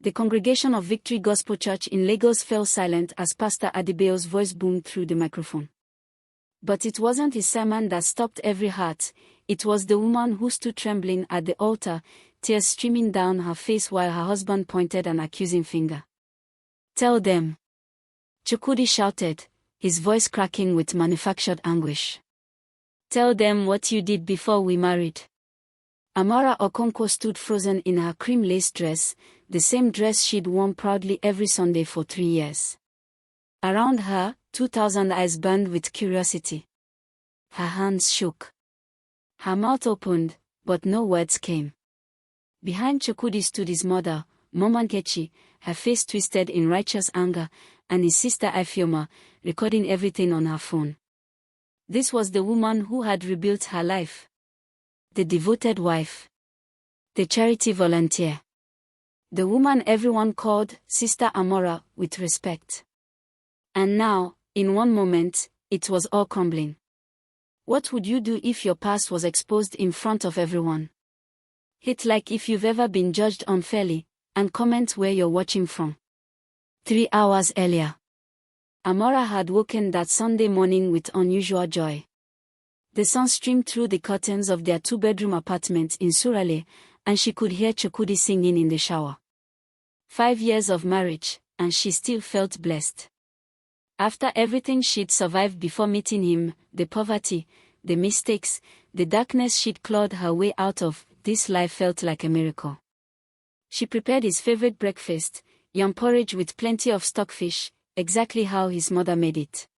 The congregation of Victory Gospel Church in Lagos fell silent as Pastor Adebayo's voice boomed through the microphone. But it wasn't his sermon that stopped every heart, it was the woman who stood trembling at the altar, tears streaming down her face while her husband pointed an accusing finger. "Tell them," Chukwudi shouted, his voice cracking with manufactured anguish. "Tell them what you did before we married." Amara Okonkwo stood frozen in her cream lace dress, the same dress she'd worn proudly every Sunday for 3 years. Around her, 2,000 eyes burned with curiosity. Her hands shook. Her mouth opened, but no words came. Behind Chukwudi stood his mother, Mama Nkechi, her face twisted in righteous anger, and his sister Ifeoma, recording everything on her phone. This was the woman who had rebuilt her life. The devoted wife. The charity volunteer. The woman everyone called Sister Amara with respect. And now, in one moment, it was all crumbling. What would you do if your past was exposed in front of everyone? Hit like if you've ever been judged unfairly, and comment where you're watching from. 3 hours earlier, Amara had woken that Sunday morning with unusual joy. The sun streamed through the curtains of their 2-bedroom apartment in Surale, and she could hear Chukwudi singing in the shower. 5 years of marriage, and she still felt blessed. After everything she'd survived before meeting him, the poverty, the mistakes, the darkness she'd clawed her way out of, this life felt like a miracle. She prepared his favorite breakfast, yam porridge with plenty of stockfish, exactly how his mother made it.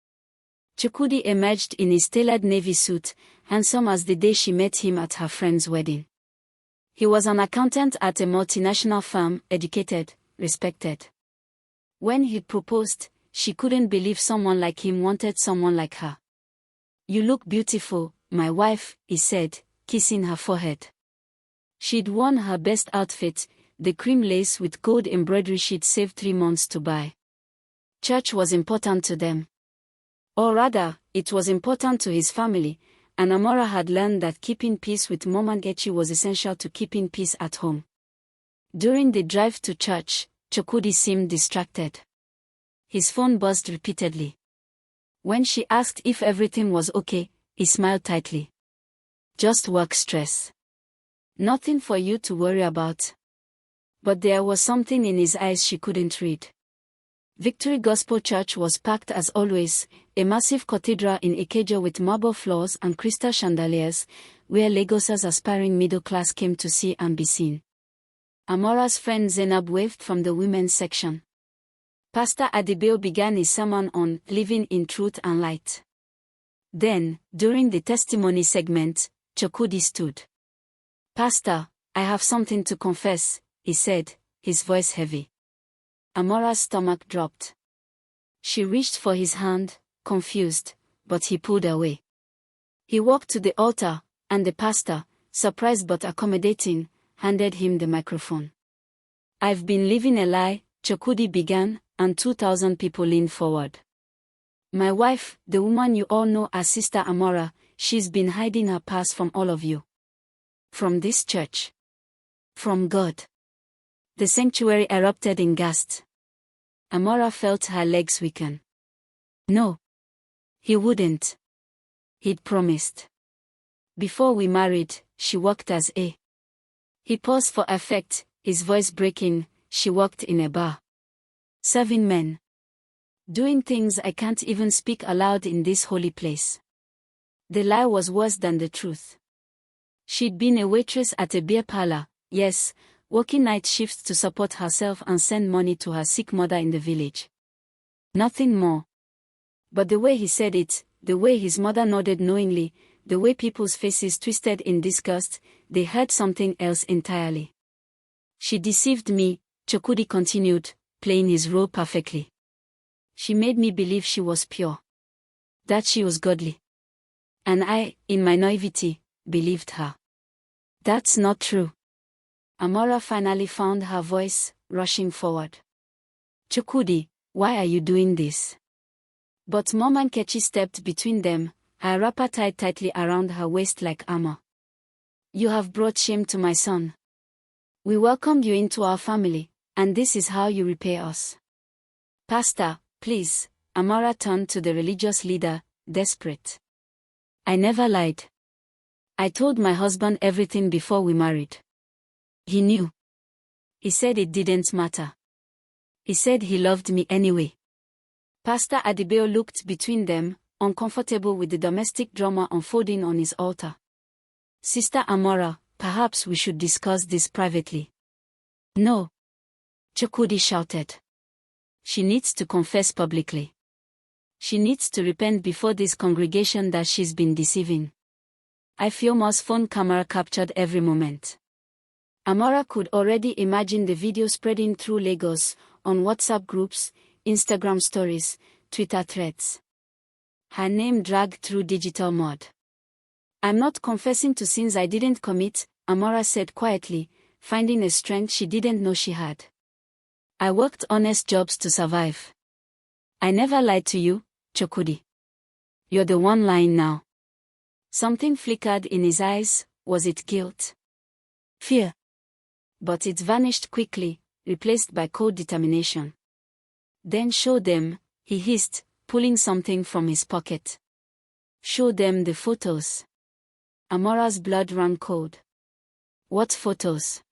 Chukwudi emerged in his tailored navy suit, handsome as the day she met him at her friend's wedding. He was an accountant at a multinational firm, educated, respected. When he proposed, she couldn't believe someone like him wanted someone like her. "You look beautiful, my wife," he said, kissing her forehead. She'd worn her best outfit, the cream lace with gold embroidery she'd saved 3 months to buy. Church was important to them. Or rather, it was important to his family, and Amara had learned that keeping peace with Mama Nkechi was essential to keeping peace at home. During the drive to church, Chukwudi seemed distracted. His phone buzzed repeatedly. When she asked if everything was okay, he smiled tightly. "Just work stress. Nothing for you to worry about." But there was something in his eyes she couldn't read. Victory Gospel Church was packed as always, a massive cathedral in Ikeja with marble floors and crystal chandeliers, where Lagos's aspiring middle class came to see and be seen. Amara's friend Zainab waved from the women's section. Pastor Adebayo began his sermon on living in truth and light. Then, during the testimony segment, Chukwudi stood. "Pastor, I have something to confess," he said, his voice heavy. Amara's stomach dropped. She reached for his hand, confused, but he pulled away. He walked to the altar, and the pastor, surprised but accommodating, handed him the microphone. "I've been living a lie," Chukwudi began, and 2,000 people leaned forward. "My wife, the woman you all know as Sister Amara, she's been hiding her past from all of you. From this church. From God." The sanctuary erupted in gasps. Amara felt her legs weaken. No. He wouldn't. He'd promised. "Before we married, she worked as a..." He paused for effect, his voice breaking. "She worked in a bar. Serving men. Doing things I can't even speak aloud in this holy place." The lie was worse than the truth. She'd been a waitress at a beer parlor, yes, working night shifts to support herself and send money to her sick mother in the village. Nothing more. But the way he said it, the way his mother nodded knowingly, the way people's faces twisted in disgust, they heard something else entirely. "She deceived me," Chukwudi continued, playing his role perfectly. "She made me believe she was pure. That she was godly. And I, in my naivety, believed her. That's not true." Amara finally found her voice, rushing forward. "Chukwudi, why are you doing this?" But Mama Nkechi stepped between them, her wrapper tied tightly around her waist like armor. "You have brought shame to my son. We welcomed you into our family, And this is how you repay us. Pastor, please, Amara turned to the religious leader, desperate. I never lied. I told my husband everything before we married. He knew. He said it didn't matter. He said he loved me anyway. Pastor Adibeo looked between them, uncomfortable with the domestic drama unfolding on his altar. Sister Amara, perhaps we should discuss this privately. No. Chukwudi shouted. She needs to confess publicly. She needs to repent before this congregation that she's been deceiving. Ifeoma's phone camera captured every moment. Amara could already imagine the video spreading through Lagos, on WhatsApp groups, Instagram stories, Twitter threads. Her name dragged through digital mud. I'm not confessing to sins I didn't commit, Amara said quietly, finding a strength she didn't know she had. I worked honest jobs to survive. I never lied to you, Chukwudi. You're the one lying now. Something flickered in his eyes. Was it guilt? Fear? But it vanished quickly, replaced by cold determination. Then show them, he hissed, pulling something from his pocket. Show them the photos. Amara's blood ran cold. What photos?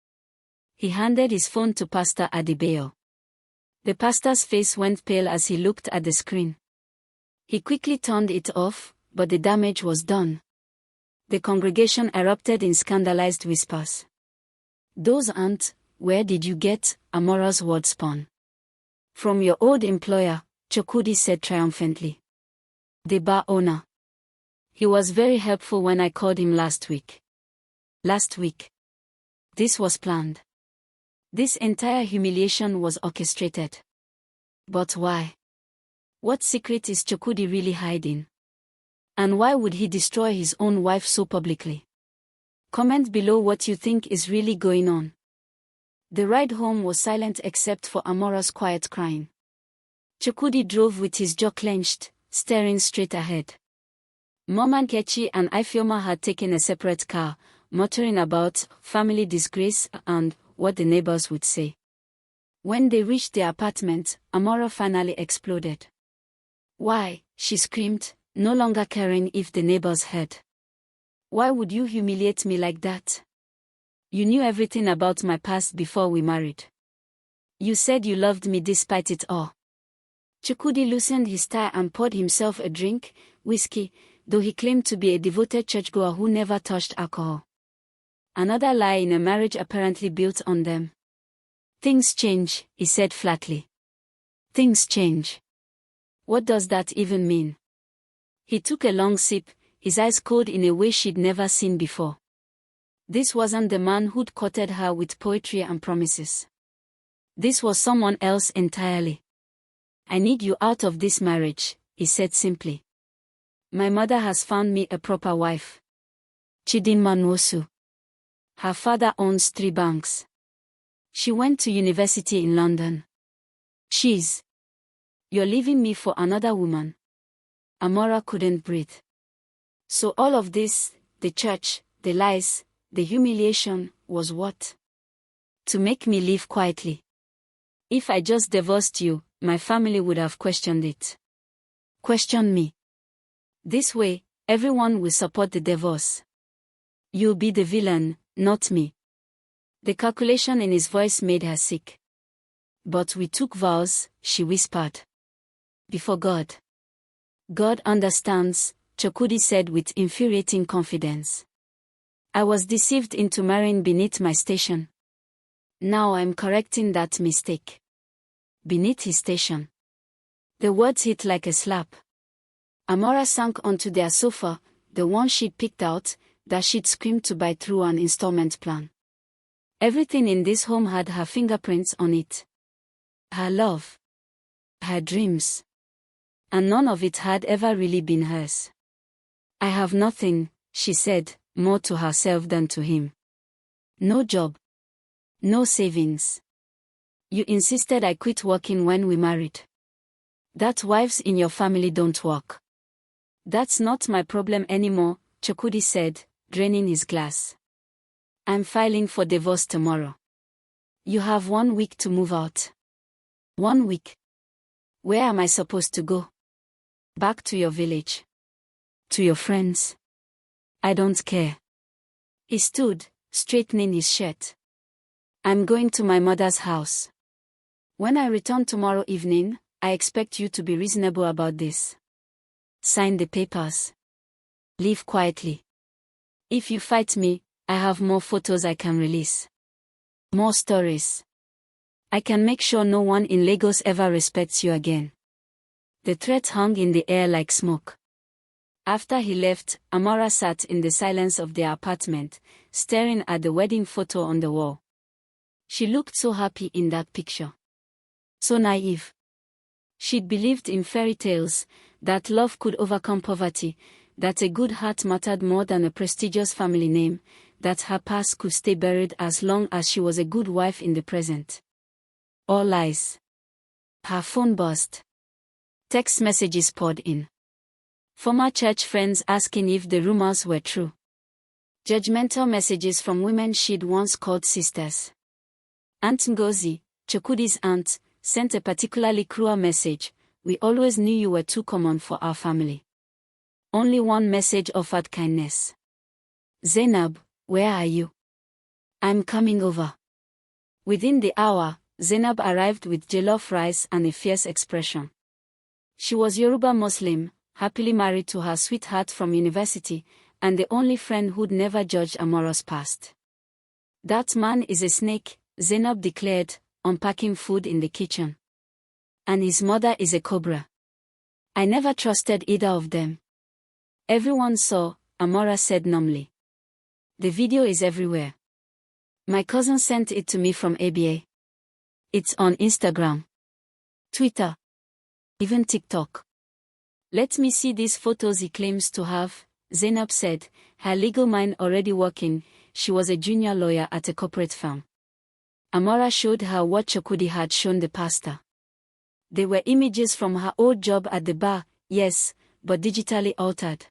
He handed his phone to Pastor Adibeo. The pastor's face went pale as he looked at the screen. He quickly turned it off, but the damage was done. The congregation erupted in scandalized whispers. Those aren't, where did you get, Amara's word spun. From your old employer, Chukwudi said triumphantly. The bar owner. He was very helpful when I called him last week. Last week. This was planned. This entire humiliation was orchestrated. But why? What secret is Chukwudi really hiding? And why would he destroy his own wife so publicly? Comment below what you think is really going on. The ride home was silent except for Amara's quiet crying. Chukwudi drove with his jaw clenched, staring straight ahead. Mom Nkechi and Ifeoma had taken a separate car, muttering about family disgrace and what the neighbors would say. When they reached their apartment, Amara finally exploded. Why, she screamed, no longer caring if the neighbors heard. Why would you humiliate me like that? You knew everything about my past before we married. You said you loved me despite it all. Chukwudi loosened his tie and poured himself a drink, whiskey, though he claimed to be a devoted churchgoer who never touched alcohol. Another lie in a marriage apparently built on them. Things change, he said flatly. Things change. What does that even mean? He took a long sip, his eyes cold in a way she'd never seen before. This wasn't the man who'd courted her with poetry and promises. This was someone else entirely. I need you out of this marriage, he said simply. My mother has found me a proper wife. Chidinma Nwosu. Her father owns 3 banks. She went to university in London. You're leaving me for another woman. Amara couldn't breathe. So all of this, the church, the lies, the humiliation, was what? To make me live quietly. If I just divorced you, my family would have questioned it. Question me. This way, everyone will support the divorce. You'll be the villain, not me. The calculation in his voice made her sick. But we took vows, she whispered. Before God. God understands, Chukwudi said with infuriating confidence. I was deceived into marrying beneath my station. Now I'm correcting that mistake. Beneath his station. The words hit like a slap. Amara sank onto their sofa, the one she'd picked out, that she'd screamed to buy through an installment plan. Everything in this home had her fingerprints on it. Her love. Her dreams. And none of it had ever really been hers. I have nothing, she said, more to herself than to him. No job. No savings. You insisted I quit working when we married. That wives in your family don't work. That's not my problem anymore, Chukwudi said, draining his glass. I'm filing for divorce tomorrow. You have 1 week to move out. 1 week. Where am I supposed to go? Back to your village. To your friends. I don't care. He stood, straightening his shirt. I'm going to my mother's house. When I return tomorrow evening, I expect you to be reasonable about this. Sign the papers. Leave quietly. If you fight me, I have more photos I can release. More stories. I can make sure no one in Lagos ever respects you again. The threat hung in the air like smoke. After he left, Amara sat in the silence of their apartment, staring at the wedding photo on the wall. She looked so happy in that picture. So naive. She'd believed in fairy tales, that love could overcome poverty, that a good heart mattered more than a prestigious family name, that her past could stay buried as long as she was a good wife in the present. All lies. Her phone buzzed. Text messages poured in. Former church friends asking if the rumors were true. Judgmental messages from women she'd once called sisters. Aunt Ngozi, Chukwudi's aunt, sent a particularly cruel message: "We always knew you were too common for our family." Only one message offered kindness. "Zainab, where are you? I'm coming over." Within the hour, Zainab arrived with jollof rice and a fierce expression. She was Yoruba Muslim, happily married to her sweetheart from university, and the only friend who'd never judged Amara's past. "That man is a snake," Zainab declared, unpacking food in the kitchen. "And his mother is a cobra. I never trusted either of them." "Everyone saw," Amara said numbly. "The video is everywhere. My cousin sent it to me from ABA. It's on Instagram, Twitter, even TikTok." "Let me see these photos he claims to have," Zainab said, her legal mind already working. She was a junior lawyer at a corporate firm. Amara showed her what Chukwudi had shown the pastor. They were images from her old job at the bar, yes, but digitally altered.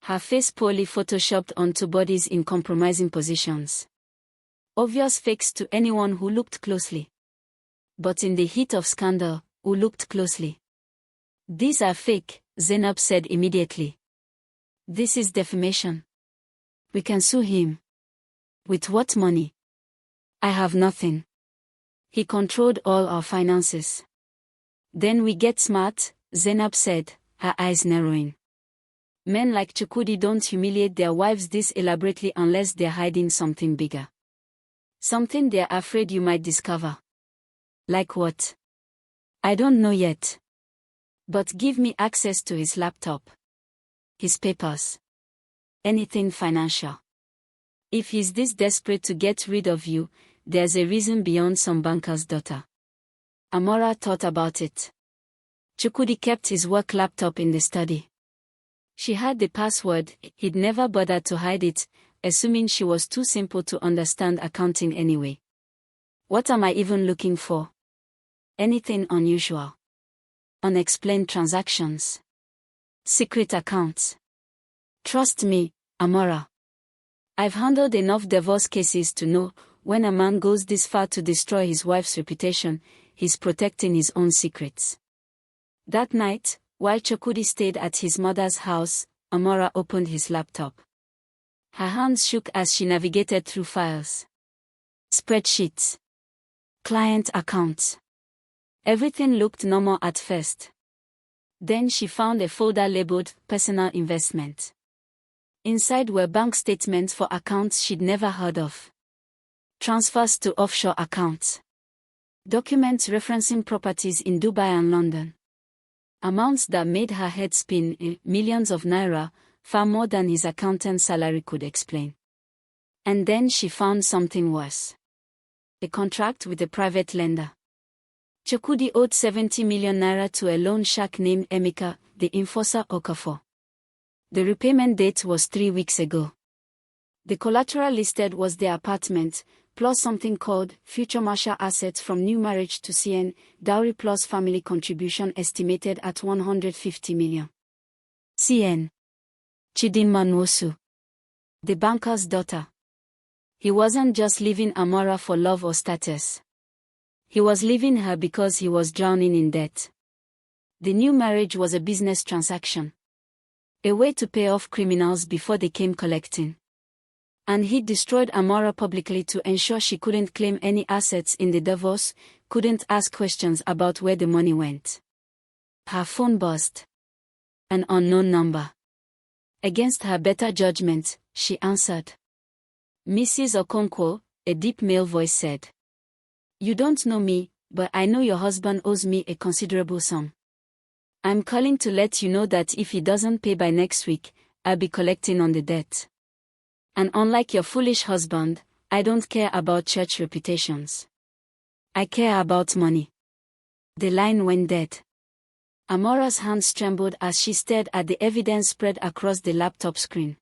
Her face poorly photoshopped onto bodies in compromising positions. Obvious fakes to anyone who looked closely. But in the heat of scandal, who looked closely? "These are fake," Zainab said immediately. "This is defamation. We can sue him." "With what money?" "I have nothing. He controlled all our finances." "Then we get smart," Zainab said, her eyes narrowing. "Men like Chukwudi don't humiliate their wives this elaborately unless they're hiding something bigger. Something they're afraid you might discover." "Like what?" "I don't know yet. But give me access to his laptop. His papers. Anything financial. If he's this desperate to get rid of you, there's a reason beyond some banker's daughter." Amara thought about it. Chukwudi kept his work laptop in the study. She had the password, he'd never bothered to hide it, assuming she was too simple to understand accounting anyway. What am I even looking for? Anything unusual? Unexplained transactions? Secret accounts? Trust me, Amara. I've handled enough divorce cases to know, when a man goes this far to destroy his wife's reputation, he's protecting his own secrets. That night, while Chukwudi stayed at his mother's house, Amara opened his laptop. Her hands shook as she navigated through files. Spreadsheets. Client accounts. Everything looked normal at first. Then she found a folder labeled Personal Investment. Inside were bank statements for accounts she'd never heard of. Transfers to offshore accounts. Documents referencing properties in Dubai and London. Amounts that made her head spin, millions of naira, far more than his accountant's salary could explain. And then she found something worse. A contract with a private lender. Chukwudi owed 70 million naira to a loan shark named Emeka, the enforcer Okafor. The repayment date was 3 weeks ago. The collateral listed was the apartment, plus something called future marital assets from new marriage to CN, dowry plus family contribution estimated at 150 million. CN. Chidinma Nwosu. The banker's daughter. He wasn't just leaving Amara for love or status. He was leaving her because he was drowning in debt. The new marriage was a business transaction. A way to pay off criminals before they came collecting. And he destroyed Amara publicly to ensure she couldn't claim any assets in the divorce, couldn't ask questions about where the money went. Her phone buzzed. An unknown number. Against her better judgment, she answered. Mrs. Okonkwo, a deep male voice said. You don't know me, but I know your husband owes me a considerable sum. I'm calling to let you know that if he doesn't pay by next week, I'll be collecting on the debt. And unlike your foolish husband, I don't care about church reputations. I care about money. The line went dead. Amara's hands trembled as she stared at the evidence spread across the laptop screen.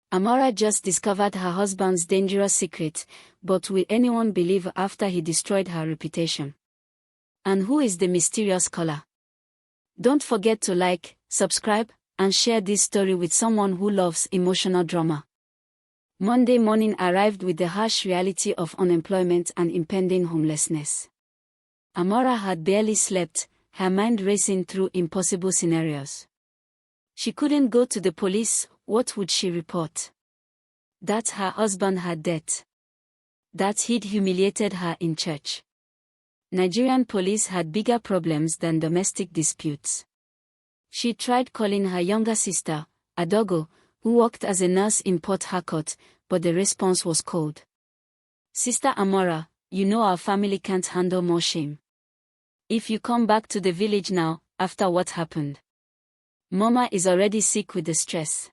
Amara just discovered her husband's dangerous secret, but will anyone believe after he destroyed her reputation? And who is the mysterious caller? Don't forget to like, subscribe, and share this story with someone who loves emotional drama. Monday morning arrived with the harsh reality of unemployment and impending homelessness. Amara had barely slept, her mind racing through impossible scenarios. She couldn't go to the police. What would she report? That her husband had debt. That he'd humiliated her in church. Nigerian police had bigger problems than domestic disputes. She tried calling her younger sister, Adogo, who worked as a nurse in Port Harcourt, but the response was cold. Sister Amara, you know our family can't handle more shame. If you come back to the village now, after what happened. Mama is already sick with the stress.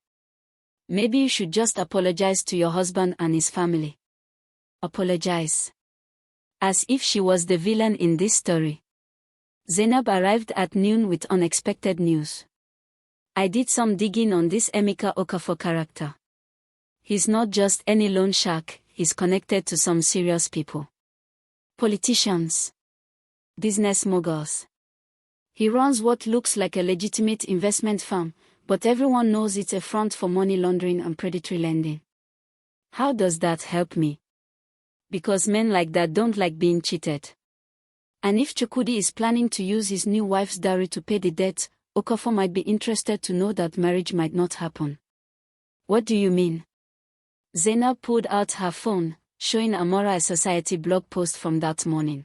Maybe you should just apologize to your husband and his family. Apologize. As if she was the villain in this story. Zainab arrived at noon with unexpected news. I did some digging on this Emeka Okafor character. He's not just any loan shark, he's connected to some serious people. Politicians. Business moguls. He runs what looks like a legitimate investment firm, but everyone knows it's a front for money laundering and predatory lending. How does that help me? Because men like that don't like being cheated. And if Chukwudi is planning to use his new wife's dowry to pay the debt, Okafor might be interested to know that marriage might not happen. What do you mean? Zainab pulled out her phone, showing Amara a society blog post from that morning.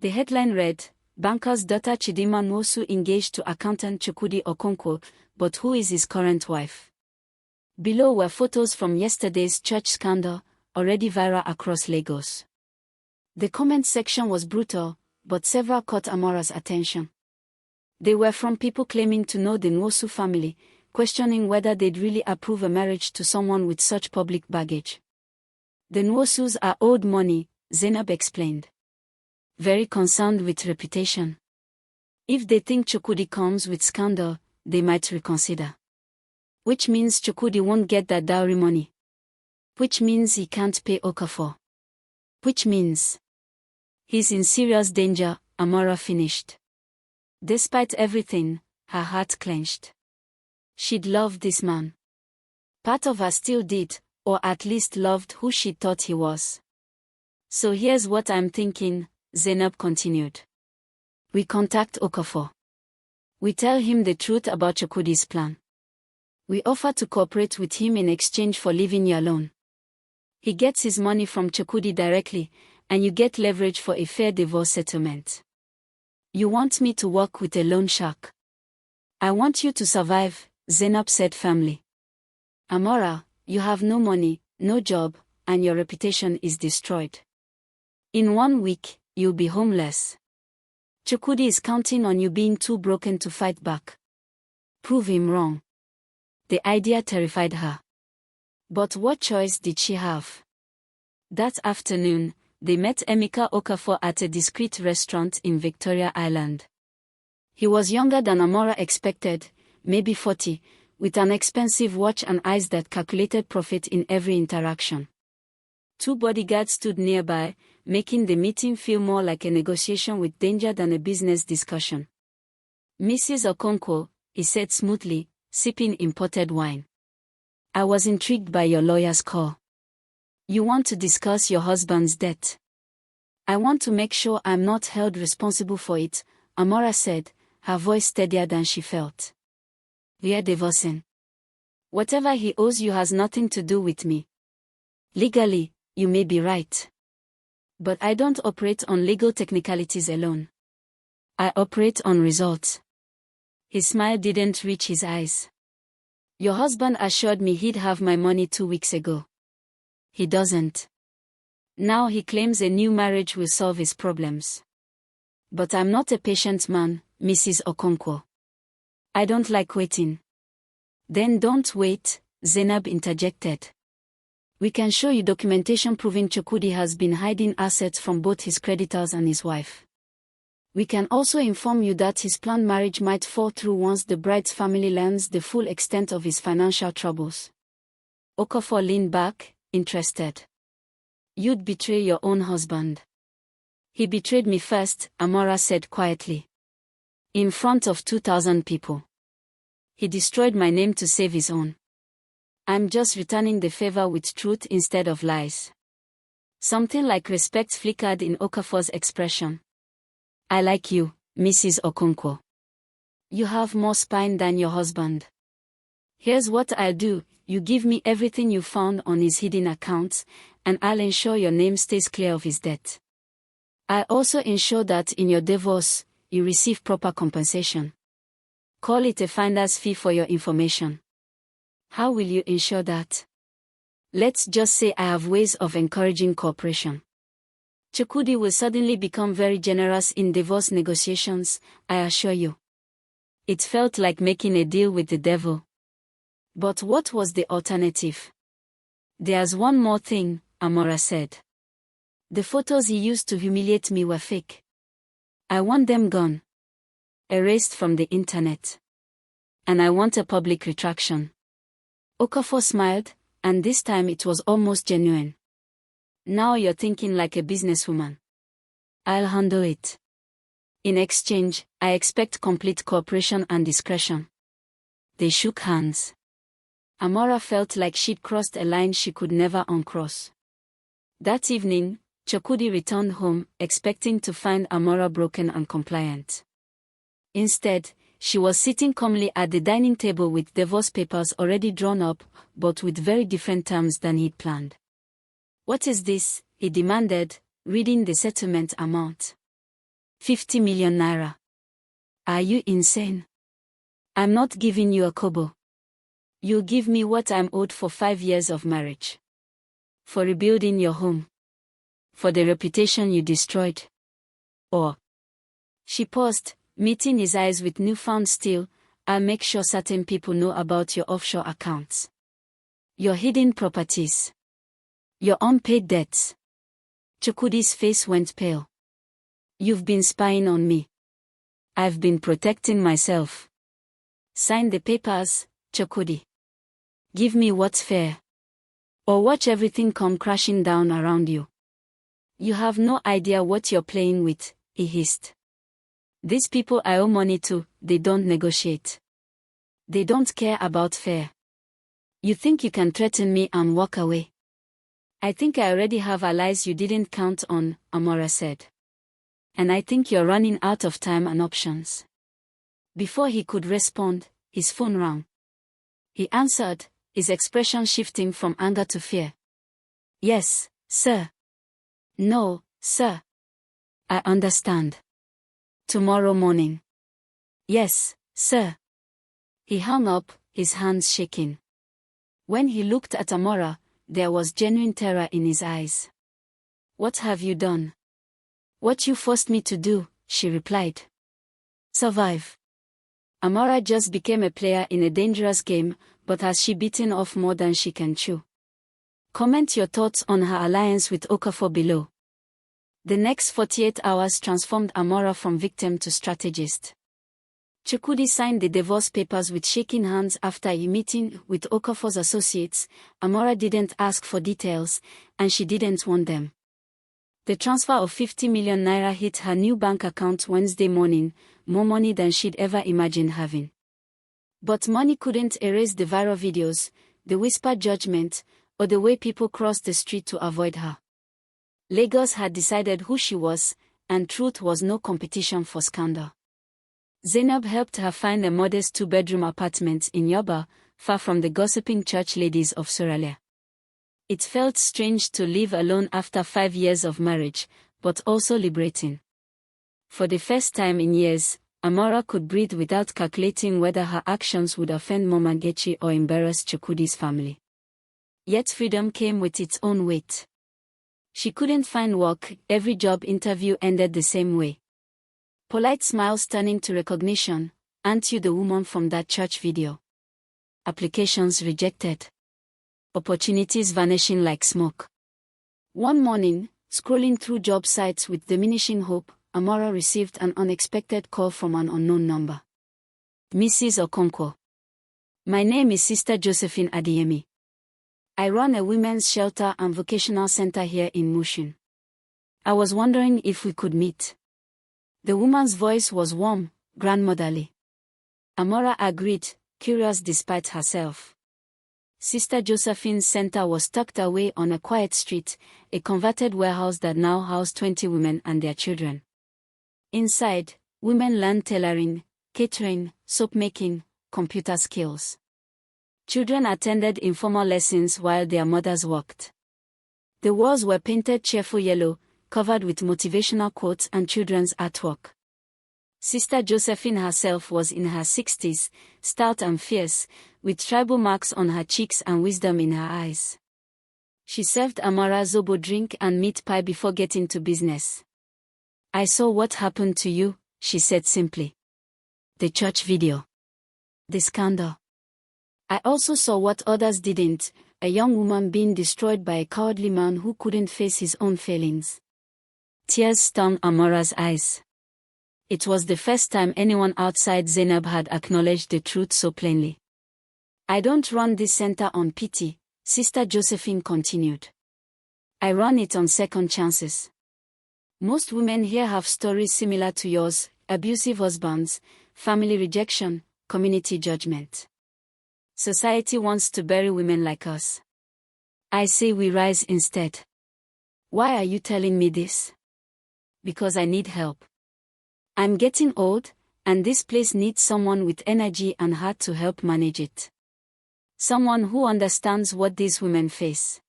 The headline read, Banker's daughter Chidima Nwosu engaged to accountant Chukwudi Okonkwo, but who is his current wife? Below were photos from yesterday's church scandal, already viral across Lagos. The comment section was brutal, but several caught Amara's attention. They were from people claiming to know the Nwosu family, questioning whether they'd really approve a marriage to someone with such public baggage. The Nwosus are owed money, Zainab explained. Very concerned with reputation. If they think Chukwudi comes with scandal, they might reconsider. Which means Chukwudi won't get that dowry money. Which means he can't pay Okafor. Which means he's in serious danger, Amara finished. Despite everything, her heart clenched. She'd loved this man. Part of her still did, or at least loved who she thought he was. So here's what I'm thinking, Zainab continued. We contact Okafor. We tell him the truth about Chukwudi's plan. We offer to cooperate with him in exchange for leaving you alone. He gets his money from Chukwudi directly, and you get leverage for a fair divorce settlement. You want me to work with a loan shark? I want you to survive, Zainab said firmly. Amara, you have no money, no job, and your reputation is destroyed. In 1 week, you'll be homeless. Chukwudi is counting on you being too broken to fight back. Prove him wrong. The idea terrified her. But what choice did she have? That afternoon, they met Emeka Okafor at a discreet restaurant in Victoria Island. He was younger than Amara expected, maybe 40, with an expensive watch and eyes that calculated profit in every interaction. 2 bodyguards stood nearby, making the meeting feel more like a negotiation with danger than a business discussion. Mrs. Okonkwo, he said smoothly, sipping imported wine. I was intrigued by your lawyer's call. You want to discuss your husband's death. I want to make sure I'm not held responsible for it, Amara said, her voice steadier than she felt. We're divorcing. Whatever he owes you has nothing to do with me. Legally, you may be right. But I don't operate on legal technicalities alone. I operate on results. His smile didn't reach his eyes. Your husband assured me he'd have my money 2 weeks ago. He doesn't. Now he claims a new marriage will solve his problems. But I'm not a patient man, Mrs. Okonkwo. I don't like waiting. Then don't wait, Zainab interjected. We can show you documentation proving Chukwudi has been hiding assets from both his creditors and his wife. We can also inform you that his planned marriage might fall through once the bride's family learns the full extent of his financial troubles. Okafor leaned back, interested. You'd betray your own husband. He betrayed me first, Amara said quietly. In front of 2,000 people. He destroyed my name to save his own. I'm just returning the favor with truth instead of lies. Something like respect flickered in Okafor's expression. I like you, Mrs. Okonkwo. You have more spine than your husband. Here's what I'll do, you give me everything you found on his hidden accounts, and I'll ensure your name stays clear of his debt. I'll also ensure that in your divorce, you receive proper compensation. Call it a finder's fee for your information. How will you ensure that? Let's just say I have ways of encouraging cooperation. Chukwudi will suddenly become very generous in divorce negotiations, I assure you. It felt like making a deal with the devil. But what was the alternative? There's one more thing, Amara said. The photos he used to humiliate me were fake. I want them gone. Erased from the internet. And I want a public retraction. Okafor smiled, and this time it was almost genuine. Now you're thinking like a businesswoman. I'll handle it. In exchange, I expect complete cooperation and discretion. They shook hands. Amara felt like she'd crossed a line she could never uncross. That evening, Chukwudi returned home, expecting to find Amara broken and compliant. Instead, she was sitting calmly at the dining table with divorce papers already drawn up, but with very different terms than he'd planned. What is this? He demanded, reading the settlement amount. 50 million naira. Are you insane? I'm not giving you a kobo. You'll give me what I'm owed for 5 years of marriage. For rebuilding your home. For the reputation you destroyed. Or. She paused, meeting his eyes with newfound steel. I'll make sure certain people know about your offshore accounts. Your hidden properties. Your unpaid debts. Chukwudi's face went pale. You've been spying on me. I've been protecting myself. Sign the papers, Chukwudi. Give me what's fair. Or watch everything come crashing down around you. You have no idea what you're playing with, he hissed. These people I owe money to, they don't negotiate. They don't care about fair. You think you can threaten me and walk away? I think I already have allies you didn't count on, Amara said. And I think you're running out of time and options. Before he could respond, his phone rang. He answered, his expression shifting from anger to fear. Yes, sir. No, sir. I understand. Tomorrow morning. Yes, sir. He hung up, his hands shaking. When he looked at Amara, there was genuine terror in his eyes. What have you done? What you forced me to do, she replied. Survive. Amara just became a player in a dangerous game, but has she bitten off more than she can chew? Comment your thoughts on her alliance with Okafor below. The next 48 hours transformed Amara from victim to strategist. Chukwudi signed the divorce papers with shaking hands after a meeting with Okafor's associates. Amara didn't ask for details, and she didn't want them. The transfer of 50 million naira hit her new bank account Wednesday morning, more money than she'd ever imagined having. But money couldn't erase the viral videos, the whispered judgment, or the way people crossed the street to avoid her. Lagos had decided who she was, and truth was no competition for scandal. Zainab helped her find a modest 2-bedroom apartment in Yoba, far from the gossiping church ladies of Soralia. It felt strange to live alone after 5 years of marriage, but also liberating. For the first time in years, Amara could breathe without calculating whether her actions would offend Mama Nkechi or embarrass Chukwudi's family. Yet freedom came with its own weight. She couldn't find work, every job interview ended the same way. Polite smiles turning to recognition, "Aren't you the woman from that church video?" Applications rejected. Opportunities vanishing like smoke. One morning, scrolling through job sites with diminishing hope, Amara received an unexpected call from an unknown number. "Mrs. Okonkwo. My name is Sister Josephine Adeyemi. I run a women's shelter and vocational center here in Mushin. I was wondering if we could meet." The woman's voice was warm, grandmotherly. Amara agreed, curious despite herself. Sister Josephine's center was tucked away on a quiet street, a converted warehouse that now housed 20 women and their children. Inside, women learned tailoring, catering, soap making, computer skills. Children attended informal lessons while their mothers worked. The walls were painted cheerful yellow, covered with motivational quotes and children's artwork. Sister Josephine herself was in her 60s, stout and fierce, with tribal marks on her cheeks and wisdom in her eyes. She served Amara zobo drink and meat pie before getting to business. "I saw what happened to you," she said simply. "The church video. The scandal. I also saw what others didn't, a young woman being destroyed by a cowardly man who couldn't face his own failings." Tears stung Amara's eyes. It was the first time anyone outside Zainab had acknowledged the truth so plainly. "I don't run this center on pity," Sister Josephine continued. "I run it on second chances. Most women here have stories similar to yours: abusive husbands, family rejection, community judgment. Society wants to bury women like us. I say we rise instead." "Why are you telling me this?" "Because I need help. I'm getting old, and this place needs someone with energy and heart to help manage it. Someone who understands what these women face.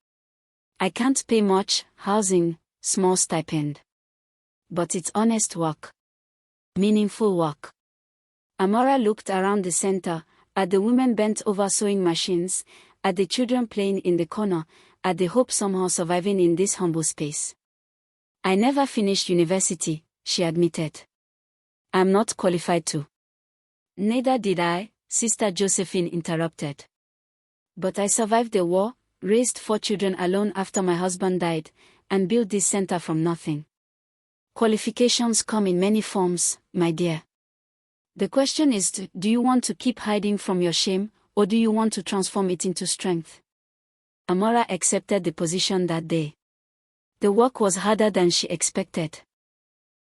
I can't pay much, housing, small stipend. But it's honest work. Meaningful work." Amara looked around the center, at the women bent over sewing machines, at the children playing in the corner, at the hope somehow surviving in this humble space. "I never finished university," she admitted. "I'm not qualified to." "Neither did I," Sister Josephine interrupted. "But I survived the war, raised 4 children alone after my husband died, and built this center from nothing. Qualifications come in many forms, my dear. The question is, do you want to keep hiding from your shame, or do you want to transform it into strength?" Amara accepted the position that day. The work was harder than she expected.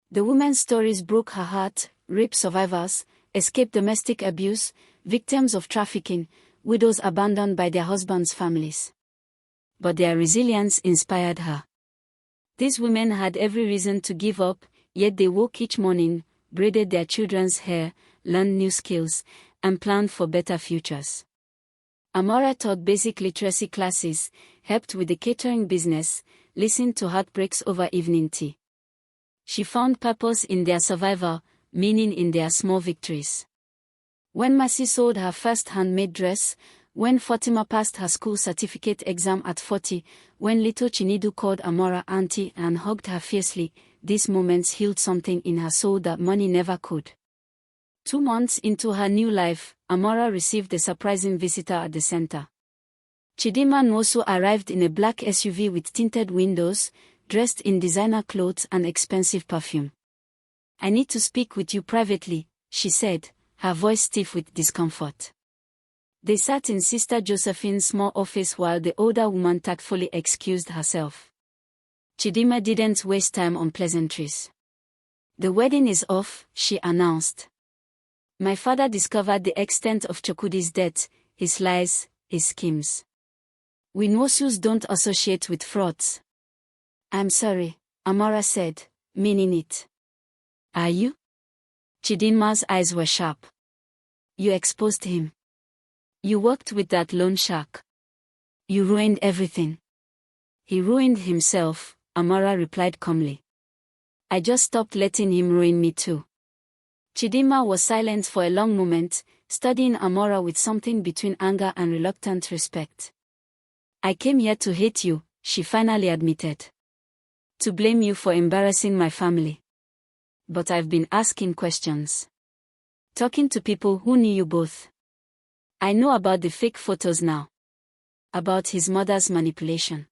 The women's stories broke her heart: rape survivors, escaped domestic abuse, victims of trafficking, widows abandoned by their husbands' families. But their resilience inspired her. These women had every reason to give up, yet they woke each morning, braided their children's hair, learned new skills, and planned for better futures. Amara taught basic literacy classes, helped with the catering business, listened to heartbreaks over evening tea. She found purpose in their survival, meaning in their small victories. When Mercy sold her first handmade dress, when Fatima passed her school certificate exam at 40, when little Chinedu called Amara auntie and hugged her fiercely, these moments healed something in her soul that money never could. 2 months into her new life, Amara received a surprising visitor at the center. Chidima Nwosu arrived in a black SUV with tinted windows, dressed in designer clothes and expensive perfume. "I need to speak with you privately," she said, her voice stiff with discomfort. They sat in Sister Josephine's small office while the older woman tactfully excused herself. Chidima didn't waste time on pleasantries. "The wedding is off," she announced. "My father discovered the extent of Chukwudi's debt, his lies, his schemes. Winosus don't associate with frauds. I'm sorry, Amara said, meaning it. Are you? Chidinma's eyes were sharp. You exposed him. You worked with that loan shark. You ruined everything. He ruined himself, Amara replied calmly. I just stopped letting him ruin me too. Chidinma was silent for a long moment, studying Amara with something between anger and reluctant respect. I came here to hate you, she finally admitted. To blame you for embarrassing my family. But I've been asking questions. Talking to people who knew you both. I know about the fake photos now. About his mother's manipulation.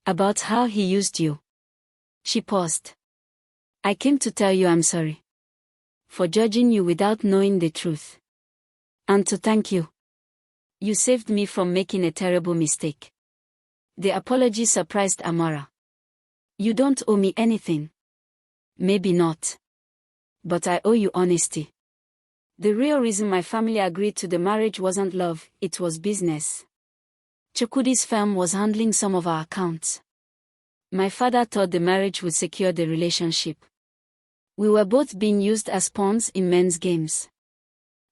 About how he used you. She paused. I came to tell you I'm sorry. For judging you without knowing the truth. And to thank you. You saved me from making a terrible mistake. The apology surprised Amara. You don't owe me anything. Maybe not. But I owe you honesty. The real reason my family agreed to the marriage wasn't love, it was business. Chukwudi's firm was handling some of our accounts. My father thought the marriage would secure the relationship. We were both being used as pawns in men's games.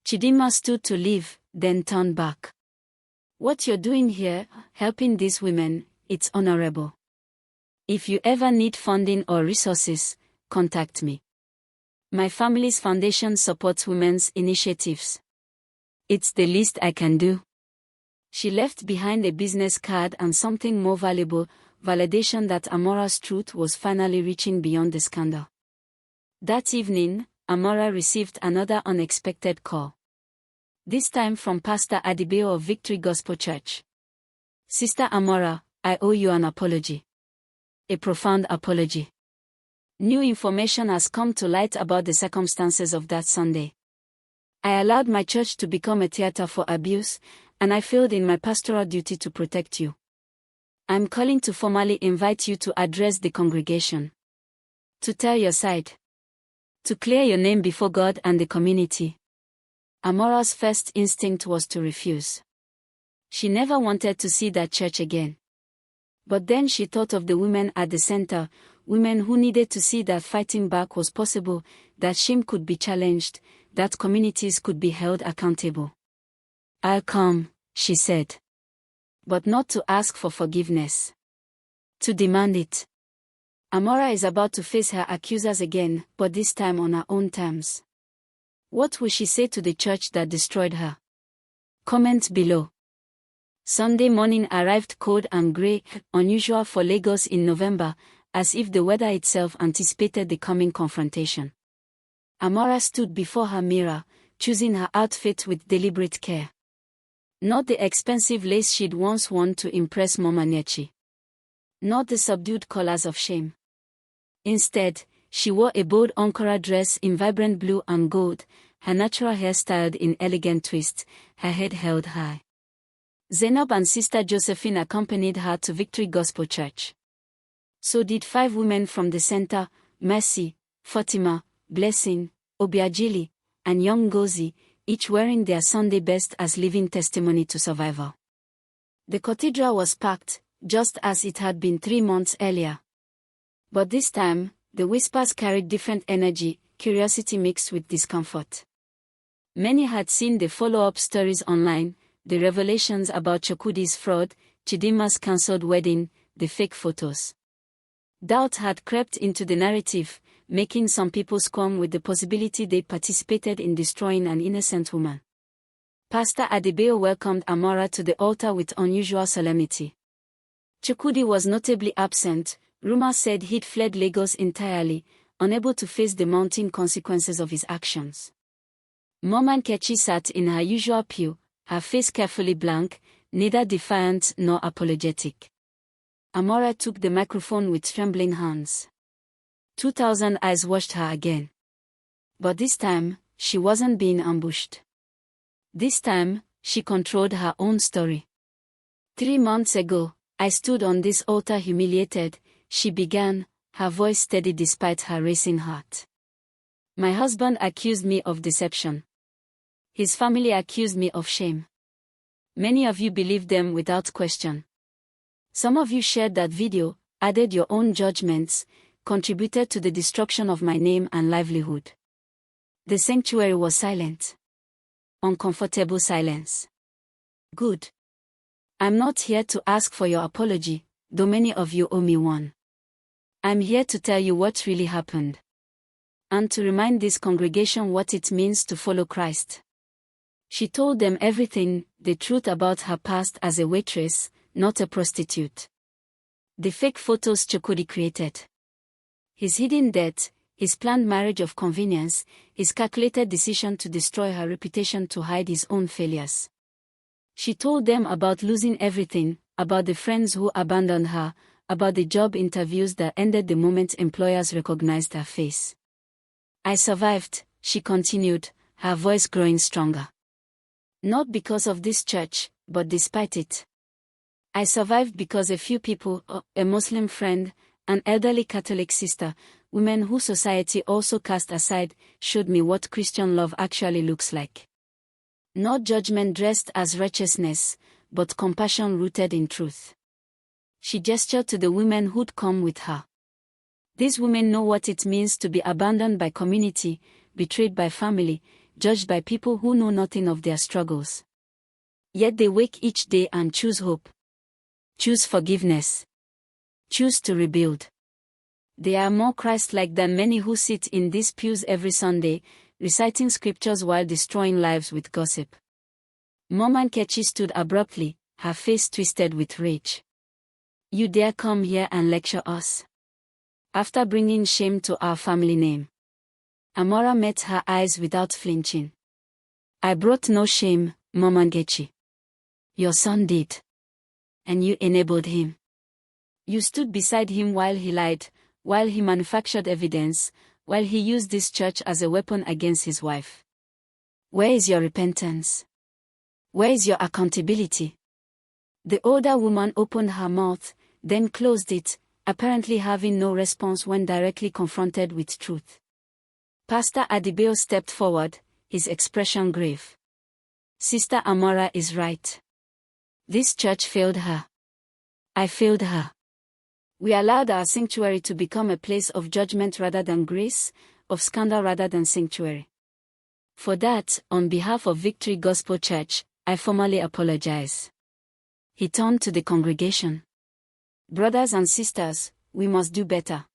Chidinma stood to leave, then turned back. What you're doing here, helping these women, it's honorable. If you ever need funding or resources, contact me. My family's foundation supports women's initiatives. It's the least I can do. She left behind a business card and something more valuable, validation that Amara's truth was finally reaching beyond the scandal. That evening, Amara received another unexpected call. This time from Pastor Adibeo of Victory Gospel Church. Sister Amara, I owe you an apology. A profound apology. New information has come to light about the circumstances of that Sunday. I allowed my church to become a theater for abuse, and I failed in my pastoral duty to protect you. I'm calling to formally invite you to address the congregation. To tell your side. To clear your name before God and the community. Amara's first instinct was to refuse. She never wanted to see that church again. But then she thought of the women at the center, women who needed to see that fighting back was possible, that shame could be challenged, that communities could be held accountable. I'll come, she said. But not to ask for forgiveness. To demand it. Amara is about to face her accusers again, but this time on her own terms. What will she say to the church that destroyed her? Comment below. Sunday morning arrived cold and grey, unusual for Lagos in November, as if the weather itself anticipated the coming confrontation. Amara stood before her mirror, choosing her outfit with deliberate care. Not the expensive lace she'd once worn to impress Mama Nechi. Not the subdued colors of shame. Instead, she wore a bold Ankara dress in vibrant blue and gold, her natural hair styled in elegant twists, her head held high. Zainab and Sister Josephine accompanied her to Victory Gospel Church. So did 5 women from the center, Mercy, Fatima, Blessing, Obiajili, and young Ngozi, each wearing their Sunday best as living testimony to survival. The cathedral was packed, just as it had been 3 months earlier. But this time, the whispers carried different energy, curiosity mixed with discomfort. Many had seen the follow-up stories online, the revelations about Chukwudi's fraud, Chidinma's cancelled wedding, the fake photos. Doubt had crept into the narrative, making some people squirm with the possibility they participated in destroying an innocent woman. Pastor Adibeo welcomed Amara to the altar with unusual solemnity. Chukwudi was notably absent. Rumors said he'd fled Lagos entirely, unable to face the mounting consequences of his actions. Mama Nkechi sat in her usual pew, her face carefully blank, neither defiant nor apologetic. Amara took the microphone with trembling hands. 2,000 eyes watched her again. But this time, she wasn't being ambushed. This time, she controlled her own story. 3 months ago, I stood on this altar humiliated, she began, her voice steady despite her racing heart. My husband accused me of deception. His family accused me of shame. Many of you believed them without question. Some of you shared that video, added your own judgments, contributed to the destruction of my name and livelihood. The sanctuary was silent. Uncomfortable silence. Good. I'm not here to ask for your apology, though many of you owe me one. I'm here to tell you what really happened. And to remind this congregation what it means to follow Christ. She told them everything, the truth about her past as a waitress, not a prostitute. The fake photos Chukwudi created. His hidden debt, his planned marriage of convenience, his calculated decision to destroy her reputation to hide his own failures. She told them about losing everything, about the friends who abandoned her, about the job interviews that ended the moment employers recognized her face. I survived, she continued, her voice growing stronger. Not because of this church, but despite it. I survived because a few people, a Muslim friend, an elderly Catholic sister, women who society also cast aside, showed me what Christian love actually looks like. Not judgment dressed as righteousness, but compassion rooted in truth. She gestured to the women who'd come with her. These women know what it means to be abandoned by community, betrayed by family, judged by people who know nothing of their struggles. Yet they wake each day and choose hope. Choose forgiveness. Choose to rebuild. They are more Christ-like than many who sit in these pews every Sunday, reciting scriptures while destroying lives with gossip. Mom Nkechi stood abruptly, her face twisted with rage. You dare come here and lecture us? After bringing shame to our family name. Amara met her eyes without flinching. I brought no shame, Mom Nkechi. Your son did. And you enabled him. You stood beside him while he lied, while he manufactured evidence, while he used this church as a weapon against his wife. Where is your repentance? Where is your accountability? The older woman opened her mouth, then closed it, apparently having no response when directly confronted with truth. Pastor Adibeo stepped forward, his expression grave. Sister Amara is right. This church failed her. I failed her. We allowed our sanctuary to become a place of judgment rather than grace, of scandal rather than sanctuary. For that, on behalf of Victory Gospel Church, I formally apologize. He turned to the congregation. Brothers and sisters, we must do better.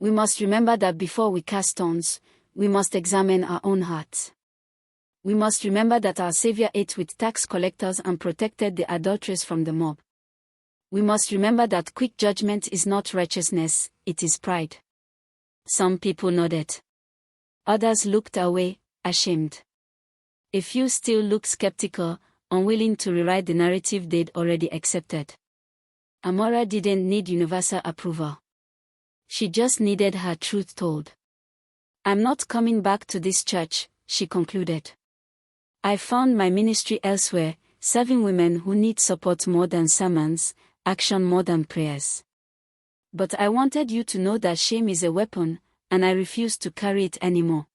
We must remember that before we cast stones, we must examine our own hearts. We must remember that our Savior ate with tax collectors and protected the adulteress from the mob. We must remember that quick judgment is not righteousness, it is pride. Some people nodded. Others looked away, ashamed. A few still looked skeptical, unwilling to rewrite the narrative they'd already accepted. Amara didn't need universal approval. She just needed her truth told. I'm not coming back to this church, she concluded. I found my ministry elsewhere, serving women who need support more than sermons, action more than prayers. But I wanted you to know that shame is a weapon, and I refuse to carry it anymore.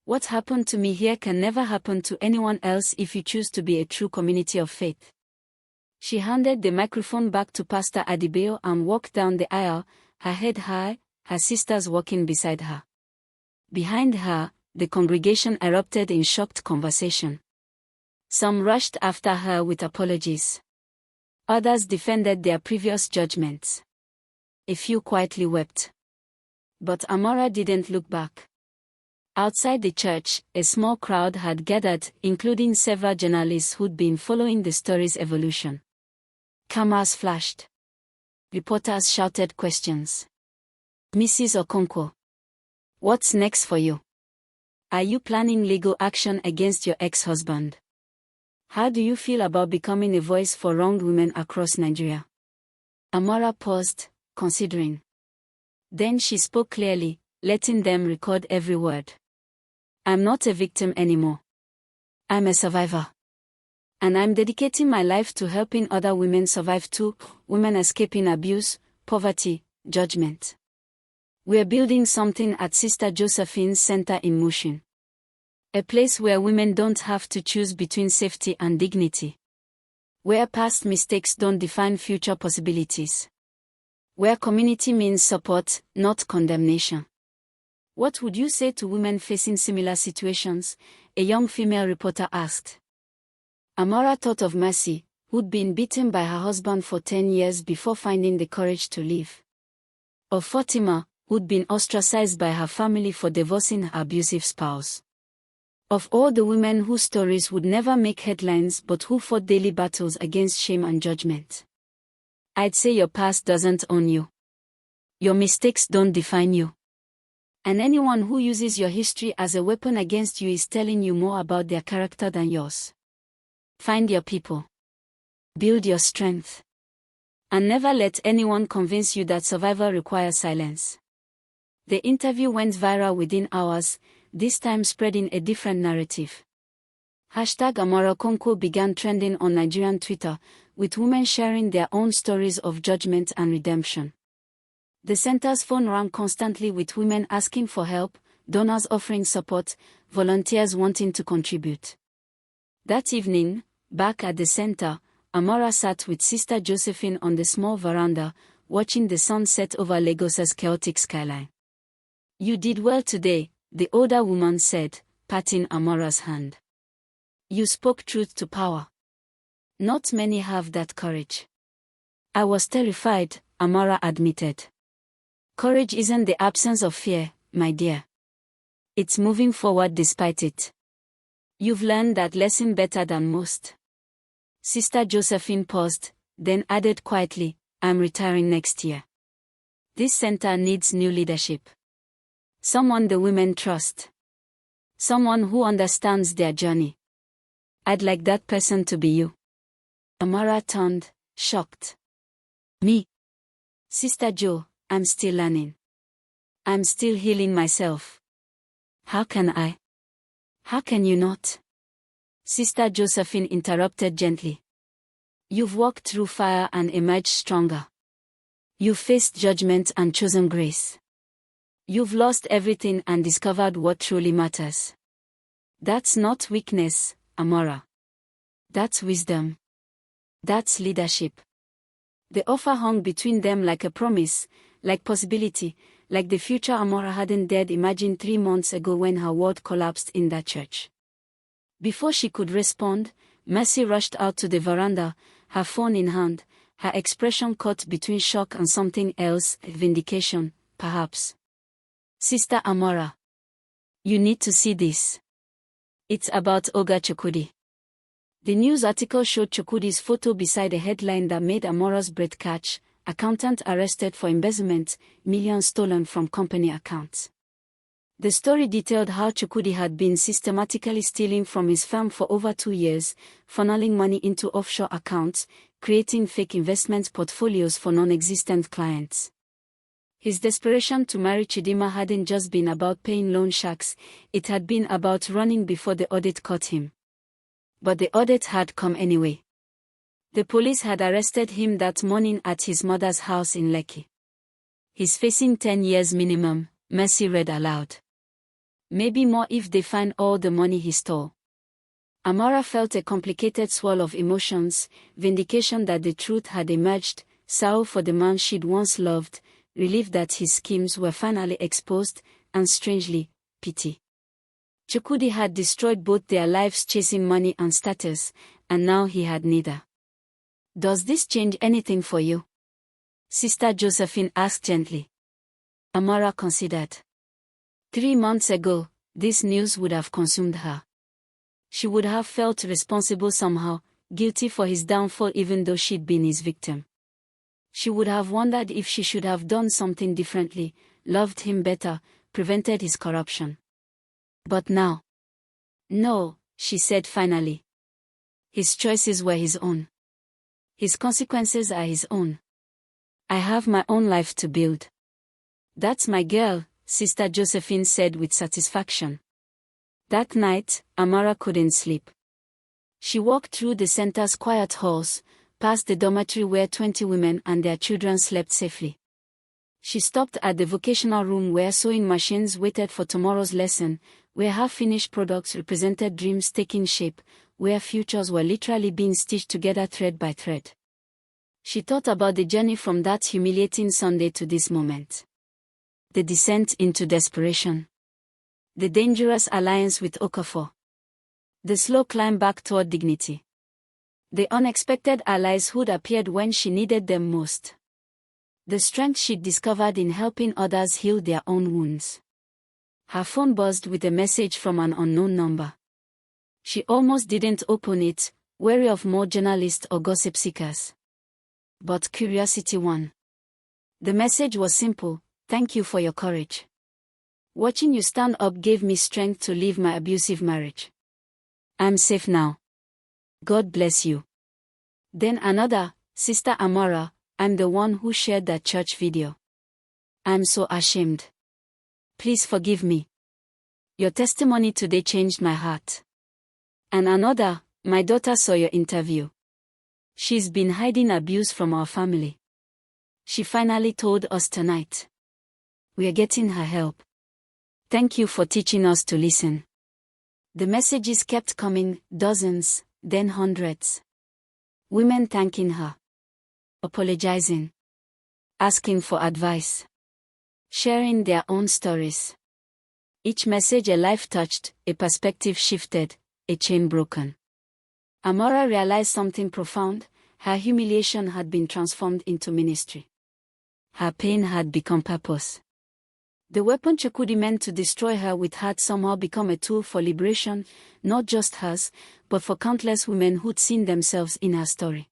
What happened to me here can never happen to anyone else if you choose to be a true community of faith. She handed the microphone back to Pastor Adibeo and walked down the aisle, her head high, her sisters walking beside her. Behind her, the congregation erupted in shocked conversation. Some rushed after her with apologies. Others defended their previous judgments. A few quietly wept. But Amara didn't look back. Outside the church, a small crowd had gathered, including several journalists who'd been following the story's evolution. Cameras flashed. Reporters shouted questions. Mrs. Okonkwo, what's next for you? Are you planning legal action against your ex-husband? How do you feel about becoming a voice for wronged women across Nigeria? Amara paused, considering. Then she spoke clearly, letting them record every word. I'm not a victim anymore. I'm a survivor. And I'm dedicating my life to helping other women survive too, women escaping abuse, poverty, judgment. We're building something at Sister Josephine's Center in Mushin. A place where women don't have to choose between safety and dignity. Where past mistakes don't define future possibilities. Where community means support, not condemnation. What would you say to women facing similar situations? A young female reporter asked. Amara thought of Mercy, who'd been beaten by her husband for 10 years before finding the courage to leave. Of Fatima, who'd been ostracized by her family for divorcing her abusive spouse. Of all the women whose stories would never make headlines but who fought daily battles against shame and judgment. I'd say your past doesn't own you. Your mistakes don't define you. And anyone who uses your history as a weapon against you is telling you more about their character than yours. Find your people. Build your strength. And never let anyone convince you that survival requires silence. The interview went viral within hours, this time spreading a different narrative. #Amara Okonkwo began trending on Nigerian Twitter, with women sharing their own stories of judgment and redemption. The center's phone rang constantly with women asking for help, donors offering support, volunteers wanting to contribute. That evening, back at the center, Amara sat with Sister Josephine on the small veranda, watching the sun set over Lagos's chaotic skyline. "You did well today," the older woman said, patting Amara's hand. "You spoke truth to power. Not many have that courage." "I was terrified," Amara admitted. "Courage isn't the absence of fear, my dear. It's moving forward despite it. You've learned that lesson better than most." Sister Josephine paused, then added quietly, "I'm retiring next year. This center needs new leadership. Someone the women trust. Someone who understands their journey. I'd like that person to be you." Amara turned, shocked. "Me? Sister Jo, I'm still learning. I'm still healing myself. How can I? How can you not?" Sister Josephine interrupted gently. "You've walked through fire and emerged stronger. You've faced judgment and chosen grace. You've lost everything and discovered what truly matters. That's not weakness, Amara. That's wisdom. That's leadership." The offer hung between them like a promise, like possibility, like the future Amara hadn't dared imagine 3 months ago when her world collapsed in that church. Before she could respond, Mercy rushed out to the veranda, her phone in hand, her expression caught between shock and something else, vindication, perhaps. "Sister Amara. You need to see this. It's about Oga Chukwudi." The news article showed Chukwudi's photo beside a headline that made Amara's breath catch: "Accountant arrested for embezzlement, millions stolen from company accounts." The story detailed how Chukwudi had been systematically stealing from his firm for over 2 years, funneling money into offshore accounts, creating fake investment portfolios for non-existent clients. His desperation to marry Chidima hadn't just been about paying loan sharks, it had been about running before the audit caught him. But the audit had come anyway. The police had arrested him that morning at his mother's house in Lekki. "He's facing 10 years minimum," Mercy read aloud. "Maybe more if they find all the money he stole." Amara felt a complicated swirl of emotions: vindication that the truth had emerged, sorrow for the man she'd once loved, relief that his schemes were finally exposed, and strangely, pity. Chukwudi had destroyed both their lives chasing money and status, and now he had neither. "Does this change anything for you?" Sister Josephine asked gently. Amara considered. 3 months ago, this news would have consumed her. She would have felt responsible somehow, guilty for his downfall even though she'd been his victim. She would have wondered if she should have done something differently, loved him better, prevented his corruption. But now. "No," she said finally. "His choices were his own. His consequences are his own. I have my own life to build." "That's my girl," Sister Josephine said with satisfaction. That night, Amara couldn't sleep. She walked through the center's quiet halls, past the dormitory where 20 women and their children slept safely. She stopped at the vocational room where sewing machines waited for tomorrow's lesson, where half-finished products represented dreams taking shape, where futures were literally being stitched together thread by thread. She thought about the journey from that humiliating Sunday to this moment. The descent into desperation. The dangerous alliance with Okafor. The slow climb back toward dignity. The unexpected allies who'd appeared when she needed them most. The strength she'd discovered in helping others heal their own wounds. Her phone buzzed with a message from an unknown number. She almost didn't open it, wary of more journalists or gossip seekers. But curiosity won. The message was simple: "Thank you for your courage. Watching you stand up gave me strength to leave my abusive marriage. I'm safe now. God bless you." Then another: "Sister Amara, I'm the one who shared that church video. I'm so ashamed. Please forgive me. Your testimony today changed my heart." And another: "My daughter saw your interview. She's been hiding abuse from our family. She finally told us tonight. We're getting her help. Thank you for teaching us to listen." The messages kept coming, dozens, then hundreds. Women thanking her. Apologizing. Asking for advice. Sharing their own stories. Each message a life touched, a perspective shifted, a chain broken. Amara realized something profound: her humiliation had been transformed into ministry. Her pain had become purpose. The weapon Chukwudi meant to destroy her with had somehow become a tool for liberation, not just hers, but for countless women who'd seen themselves in her story.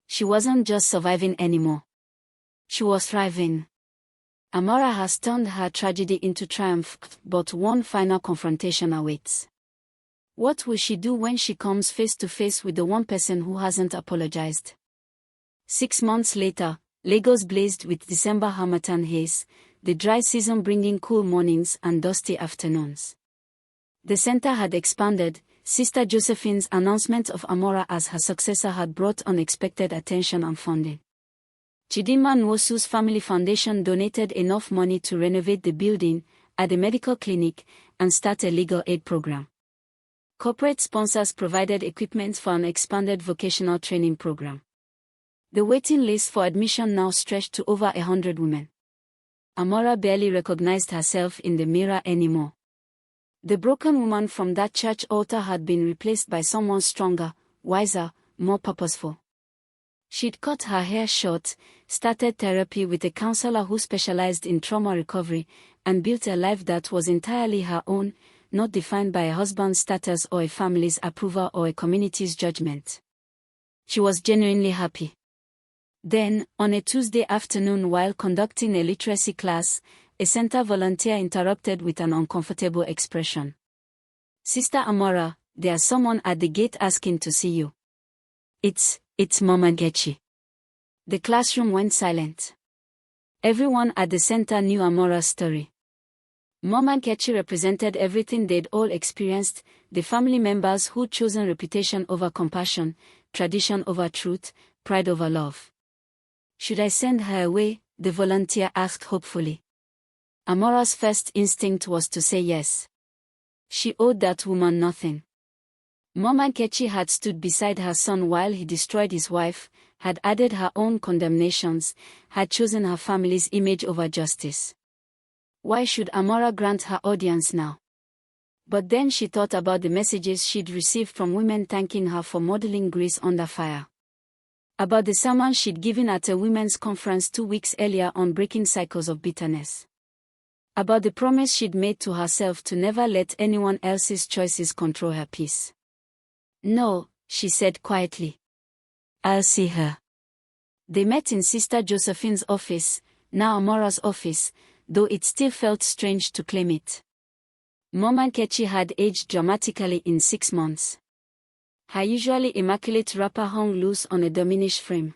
She wasn't just surviving anymore. She was thriving. Amara has turned her tragedy into triumph, but one final confrontation awaits. What will she do when she comes face to face with the one person who hasn't apologized? 6 months later, Lagos blazed with December harmattan haze, the dry season bringing cool mornings and dusty afternoons. The center had expanded. Sister Josephine's announcement of Amara as her successor had brought unexpected attention and funding. Chidinma Nwosu's family foundation donated enough money to renovate the building, add a medical clinic, and start a legal aid program. Corporate sponsors provided equipment for an expanded vocational training program. The waiting list for admission now stretched to over 100 women. Amara barely recognized herself in the mirror anymore. The broken woman from that church altar had been replaced by someone stronger, wiser, more purposeful. She'd cut her hair short, started therapy with a counselor who specialized in trauma recovery, and built a life that was entirely her own, not defined by a husband's status or a family's approval or a community's judgment. She was genuinely happy. Then, on a Tuesday afternoon while conducting a literacy class, a center volunteer interrupted with an uncomfortable expression. "Sister Amara, there's someone at the gate asking to see you." It's Mama Nkechi." The classroom went silent. Everyone at the center knew Amara's story. Mama Nkechi represented everything they'd all experienced: the family members who'd chosen reputation over compassion, tradition over truth, pride over love. "Should I send her away?" the volunteer asked hopefully. Amara's first instinct was to say yes. She owed that woman nothing. Mama Nkechi had stood beside her son while he destroyed his wife, had added her own condemnations, had chosen her family's image over justice. Why should Amara grant her audience now? But then she thought about the messages she'd received from women thanking her for modeling grace under fire. About the sermon she'd given at a women's conference 2 weeks earlier on breaking cycles of bitterness. About the promise she'd made to herself to never let anyone else's choices control her peace. "No," she said quietly. "I'll see her." They met in Sister Josephine's office, now Amara's office, though it still felt strange to claim it. Mama Nkechi had aged dramatically in 6 months. Her usually immaculate wrapper hung loose on a diminished frame.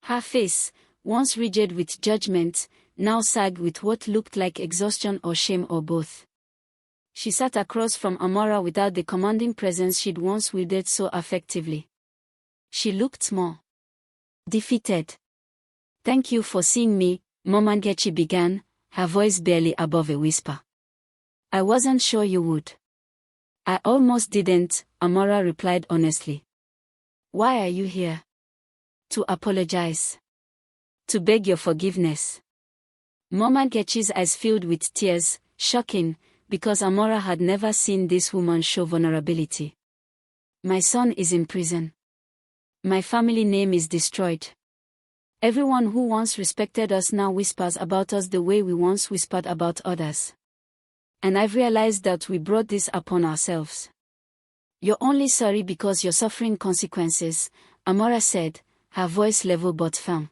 Her face, once rigid with judgment, now sagged with what looked like exhaustion or shame or both. She sat across from Amara without the commanding presence she'd once wielded so effectively. She looked small. Defeated. "Thank you for seeing me, Mama Nkechi began, her voice barely above a whisper. I wasn't sure you would. I almost didn't, Amara replied honestly. Why are you here? To apologize. To beg your forgiveness. Mama Nkechi's eyes filled with tears, shocking, because Amara had never seen this woman show vulnerability. My son is in prison. My family name is destroyed. Everyone who once respected us now whispers about us the way we once whispered about others. And I've realized that we brought this upon ourselves. You're only sorry because you're suffering consequences, Amara said, her voice level but firm.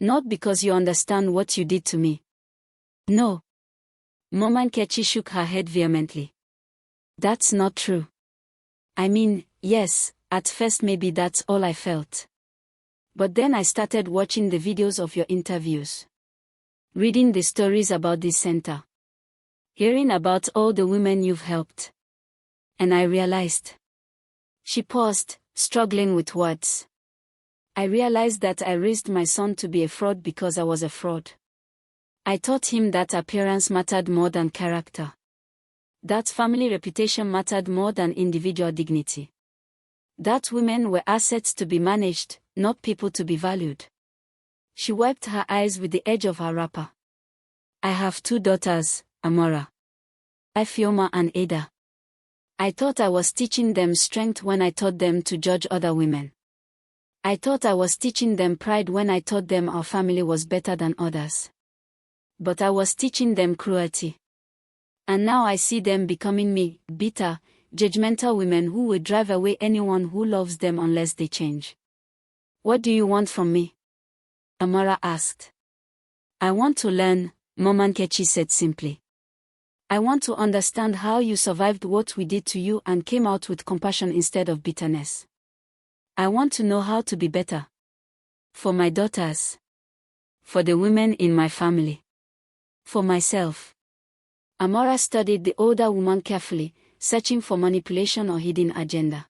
Not because you understand what you did to me. No. Mama Nkechi shook her head vehemently. That's not true. I mean, yes, at first maybe that's all I felt. But then I started watching the videos of your interviews. Reading the stories about this center. Hearing about all the women you've helped. And I realized. She paused, struggling with words. I realized that I raised my son to be a fraud because I was a fraud. I taught him that appearance mattered more than character. That family reputation mattered more than individual dignity. That women were assets to be managed, not people to be valued. She wiped her eyes with the edge of her wrapper. I have 2 daughters, Amara. Fioma and Ada. I thought I was teaching them strength when I taught them to judge other women. I thought I was teaching them pride when I taught them our family was better than others. But I was teaching them cruelty. And now I see them becoming me, bitter, judgmental women who would drive away anyone who loves them unless they change. What do you want from me? Amara asked. I want to learn, Mama Nkechi said simply. I want to understand how you survived what we did to you and came out with compassion instead of bitterness. I want to know how to be better. For my daughters. For the women in my family. For myself. Amara studied the older woman carefully, searching for manipulation or hidden agenda.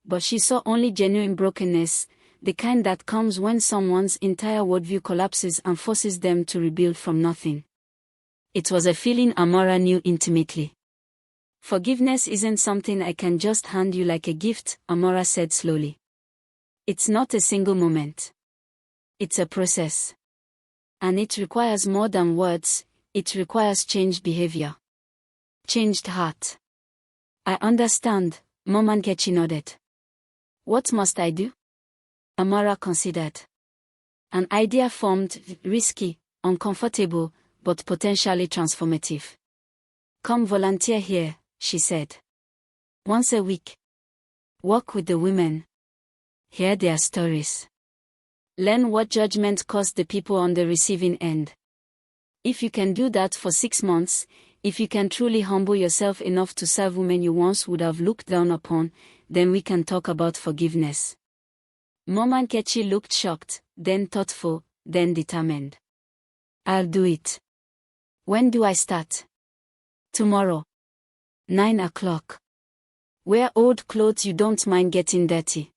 But she saw only genuine brokenness, the kind that comes when someone's entire worldview collapses and forces them to rebuild from nothing. It was a feeling Amara knew intimately. Forgiveness isn't something I can just hand you like a gift, Amara said slowly. It's not a single moment. It's a process. And it requires more than words, it requires changed behavior. Changed heart. I understand, Mama Nkechi nodded. What must I do? Amara considered. An idea formed, risky, uncomfortable, but potentially transformative. Come volunteer here, she said. Once a week. Work with the women. Hear their stories. Learn what judgment caused the people on the receiving end. If you can do that for 6 months, if you can truly humble yourself enough to serve women you once would have looked down upon, then we can talk about forgiveness. Mama Nkechi looked shocked, then thoughtful, then determined. I'll do it. When do I start? Tomorrow. 9 o'clock. Wear old clothes you don't mind getting dirty.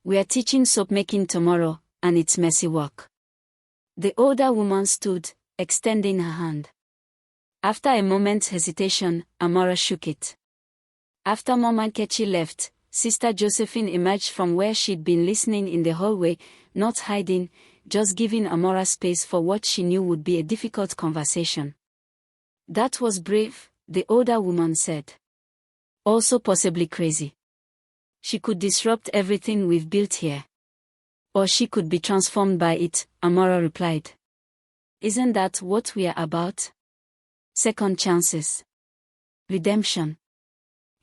We are teaching soap making tomorrow, and it's messy work. The older woman stood, extending her hand. After a moment's hesitation, Amara shook it. After Mama Nkechi left, Sister Josephine emerged from where she'd been listening in the hallway, not hiding, just giving Amara space for what she knew would be a difficult conversation. That was brave, the older woman said. Also possibly crazy. She could disrupt everything we've built here. Or she could be transformed by it, Amara replied. Isn't that what we are about? Second chances. Redemption.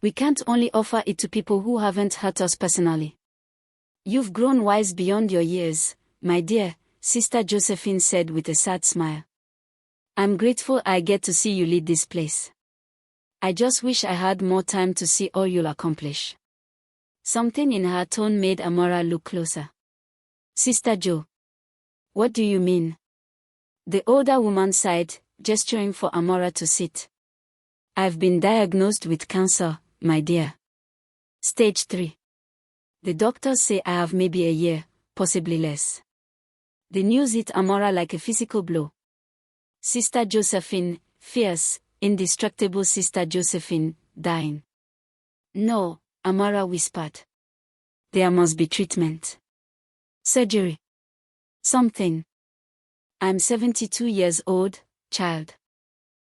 We can't only offer it to people who haven't hurt us personally. You've grown wise beyond your years, my dear, Sister Josephine said with a sad smile. I'm grateful I get to see you lead this place. I just wish I had more time to see all you'll accomplish. Something in her tone made Amara look closer. Sister Jo. What do you mean? The older woman sighed, gesturing for Amara to sit. I've been diagnosed with cancer, my dear. Stage 3. The doctors say I have maybe a year, possibly less. The news hit Amara like a physical blow. Sister Josephine, fierce, indestructible Sister Josephine, dying. No, Amara whispered. There must be treatment. Surgery. Something. I'm 72 years old, child.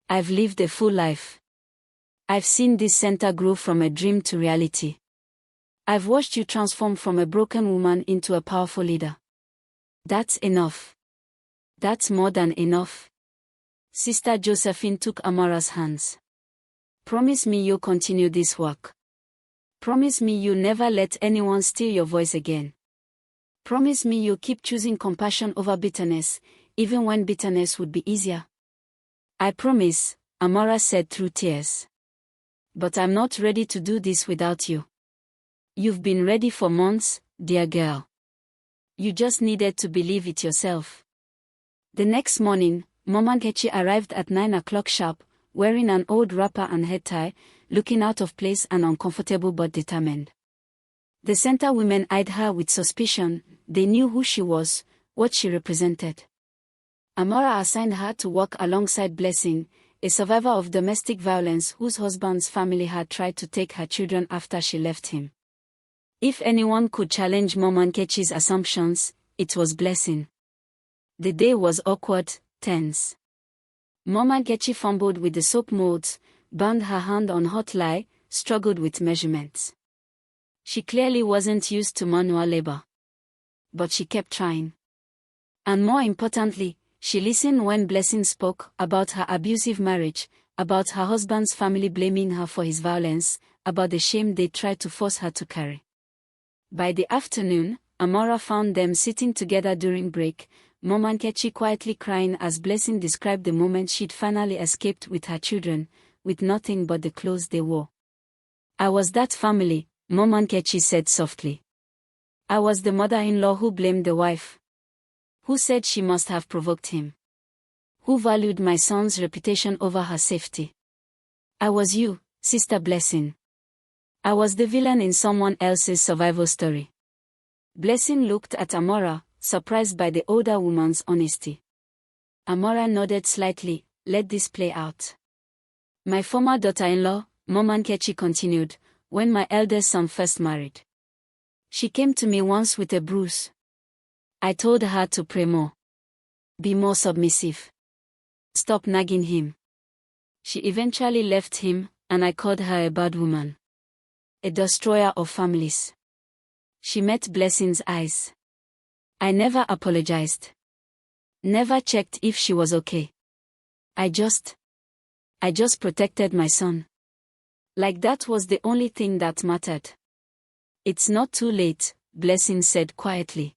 I've lived a full life. I've seen this center grow from a dream to reality. I've watched you transform from a broken woman into a powerful leader. That's enough. That's more than enough. Sister Josephine took Amara's hands. Promise me you'll continue this work. Promise me you'll never let anyone steal your voice again. Promise me you'll keep choosing compassion over bitterness, even when bitterness would be easier. I promise, Amara said through tears. But I'm not ready to do this without you. You've been ready for months, dear girl. You just needed to believe it yourself. The next morning, Mama Nkechi arrived at 9 o'clock sharp, wearing an old wrapper and head tie, looking out of place and uncomfortable but determined. The center women eyed her with suspicion. They knew who she was, what she represented. Amara assigned her to work alongside Blessing, a survivor of domestic violence whose husband's family had tried to take her children after she left him. If anyone could challenge Mama Nkechi's assumptions, it was Blessing. The day was awkward, tense. Mama Nkechi fumbled with the soap molds, banged her hand on hot lye, struggled with measurements. She clearly wasn't used to manual labor. But she kept trying. And more importantly, she listened when Blessing spoke about her abusive marriage, about her husband's family blaming her for his violence, about the shame they tried to force her to carry. By the afternoon, Amara found them sitting together during break, Mama Nkechi quietly crying as Blessing described the moment she'd finally escaped with her children, with nothing but the clothes they wore. I was that family, Mama Nkechi said softly. I was the mother-in-law who blamed the wife. Who said she must have provoked him. Who valued my son's reputation over her safety. I was you, Sister Blessing. I was the villain in someone else's survival story. Blessing looked at Amara, surprised by the older woman's honesty. Amara nodded slightly. Let this play out. My former daughter-in-law, Mama Nkechi continued, when my eldest son first married. She came to me once with a bruise. I told her to pray more. Be more submissive. Stop nagging him. She eventually left him, and I called her a bad woman. A destroyer of families. She met Blessing's eyes. I never apologized. Never checked if she was okay. I just protected my son. Like that was the only thing that mattered. It's not too late, Blessing said quietly.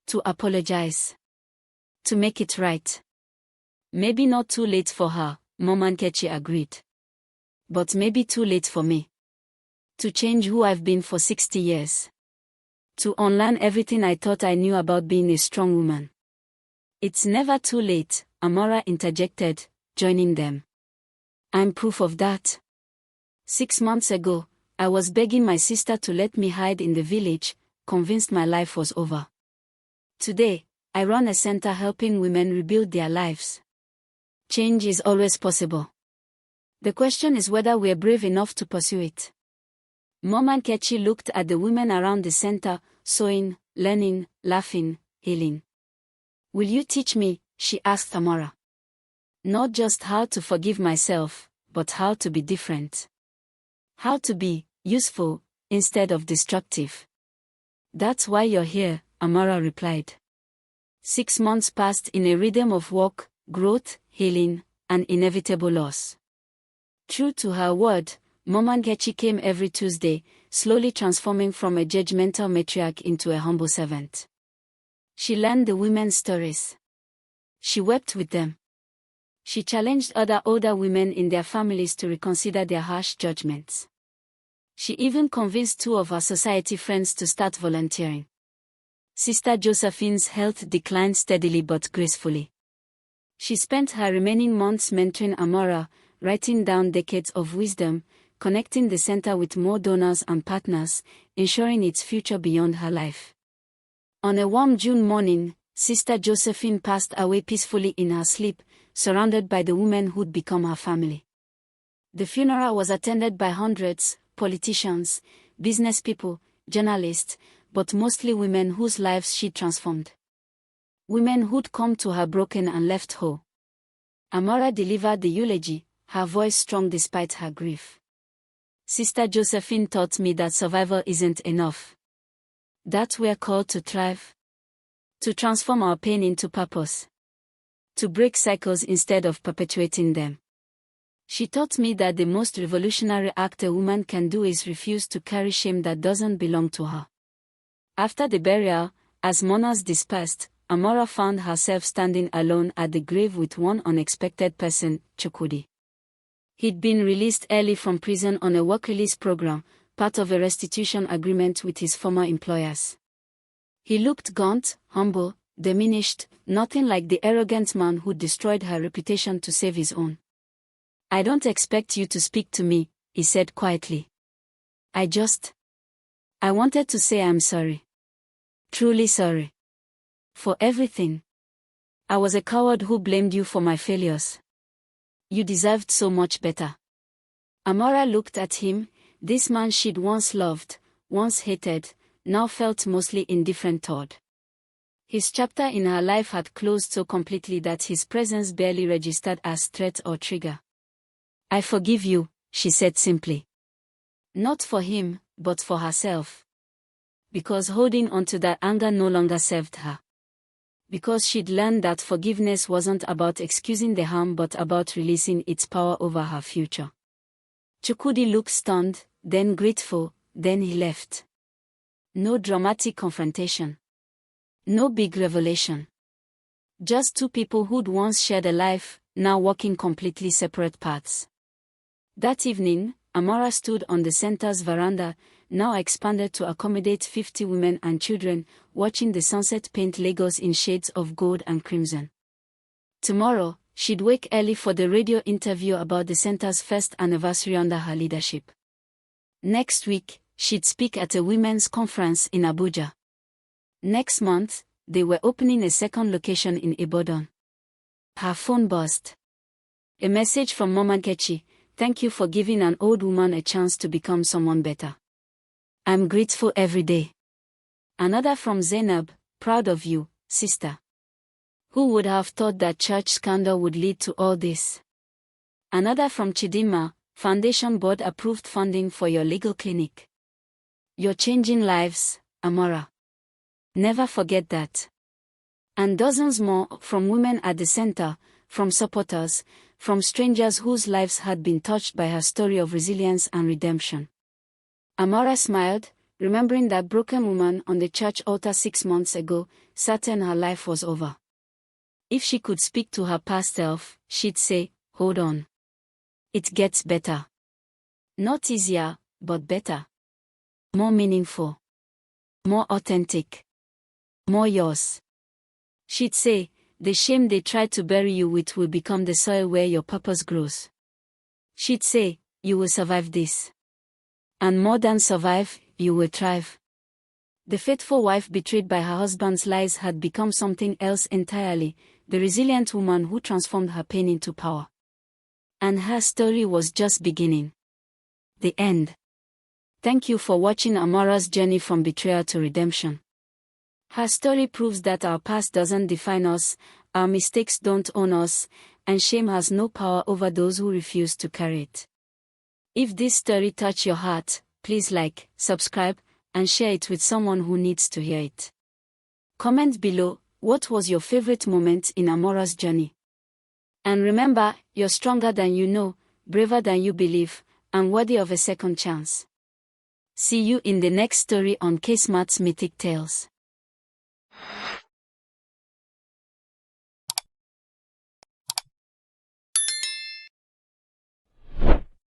To apologize. To make it right. Maybe not too late for her, Mama Nkechi agreed. But maybe too late for me. To change who I've been for 60 years. To unlearn everything I thought I knew about being a strong woman. It's never too late, Amara interjected, joining them. I'm proof of that. 6 months ago, I was begging my sister to let me hide in the village, convinced my life was over. Today, I run a center helping women rebuild their lives. Change is always possible. The question is whether we're brave enough to pursue it. Mama Nkechi looked at the women around the center, sewing, learning, laughing, healing. Will you teach me, she asked Amara. Not just how to forgive myself, but how to be different. How to be useful, instead of destructive. That's why you're here, Amara replied. 6 months passed in a rhythm of work, growth, healing, and inevitable loss. True to her word, Mama Nkechi came every Tuesday, slowly transforming from a judgmental matriarch into a humble servant. She learned the women's stories. She wept with them. She challenged other older women in their families to reconsider their harsh judgments. She even convinced 2 of her society friends to start volunteering. Sister Josephine's health declined steadily but gracefully. She spent her remaining months mentoring Amara, writing down decades of wisdom, connecting the center with more donors and partners, ensuring its future beyond her life. On a warm June morning, Sister Josephine passed away peacefully in her sleep, surrounded by the women who'd become her family. The funeral was attended by hundreds, politicians, business people, journalists, but mostly women whose lives she transformed. Women who'd come to her broken and left whole. Amara delivered the eulogy, her voice strong despite her grief. Sister Josephine taught me that survival isn't enough. That we're called to thrive. To transform our pain into purpose. To break cycles instead of perpetuating them. She taught me that the most revolutionary act a woman can do is refuse to carry shame that doesn't belong to her. After the burial, as mourners dispersed, Amara found herself standing alone at the grave with one unexpected person, Chukwudi. He'd been released early from prison on a work release program, part of a restitution agreement with his former employers. He looked gaunt, humble, diminished, nothing like the arrogant man who destroyed her reputation to save his own. "I don't expect you to speak to me," he said quietly. I wanted to say I'm sorry. Truly sorry. For everything. I was a coward who blamed you for my failures. You deserved so much better." Amara looked at him. This man she'd once loved, once hated, now felt mostly indifferent toward. His chapter in her life had closed so completely that his presence barely registered as threat or trigger. "I forgive you," she said simply. Not for him, but for herself. Because holding onto that anger no longer served her. Because she'd learned that forgiveness wasn't about excusing the harm but about releasing its power over her future. Chukwudi looked stunned, then grateful, then he left. No dramatic confrontation. No big revelation. Just two people who'd once shared a life, now walking completely separate paths. That evening, Amara stood on the center's veranda, now expanded to accommodate 50 women and children, watching the sunset paint Lagos in shades of gold and crimson. Tomorrow, she'd wake early for the radio interview about the center's first anniversary under her leadership. Next week, she'd speak at a women's conference in Abuja. Next month, they were opening a second location in Ibadan. Her phone buzzed. A message from Mama Nkechi: "Thank you for giving an old woman a chance to become someone better. I'm grateful every day." Another from Zainab: "Proud of you, sister. Who would have thought that church scandal would lead to all this?" Another from Chidima: "Foundation board approved funding for your legal clinic. You're changing lives, Amara. Never forget that." And dozens more, from women at the center, from supporters, from strangers whose lives had been touched by her story of resilience and redemption. Amara smiled, remembering that broken woman on the church altar 6 months ago, certain her life was over. If she could speak to her past self, she'd say, "Hold on. It gets better. Not easier, but better. More meaningful. More authentic. More yours." She'd say, "The shame they tried to bury you with will become the soil where your purpose grows." She'd say, "You will survive this. And more than survive, you will thrive." The faithful wife betrayed by her husband's lies had become something else entirely, the resilient woman who transformed her pain into power. And her story was just beginning. The end. Thank you for watching Amara's journey from betrayal to redemption. Her story proves that our past doesn't define us, our mistakes don't own us, and shame has no power over those who refuse to carry it. If this story touched your heart, please like, subscribe, and share it with someone who needs to hear it. Comment below, what was your favorite moment in Amara's journey? And remember, you're stronger than you know, braver than you believe, and worthy of a second chance. See you in the next story on K-Smart's Mythic Tales.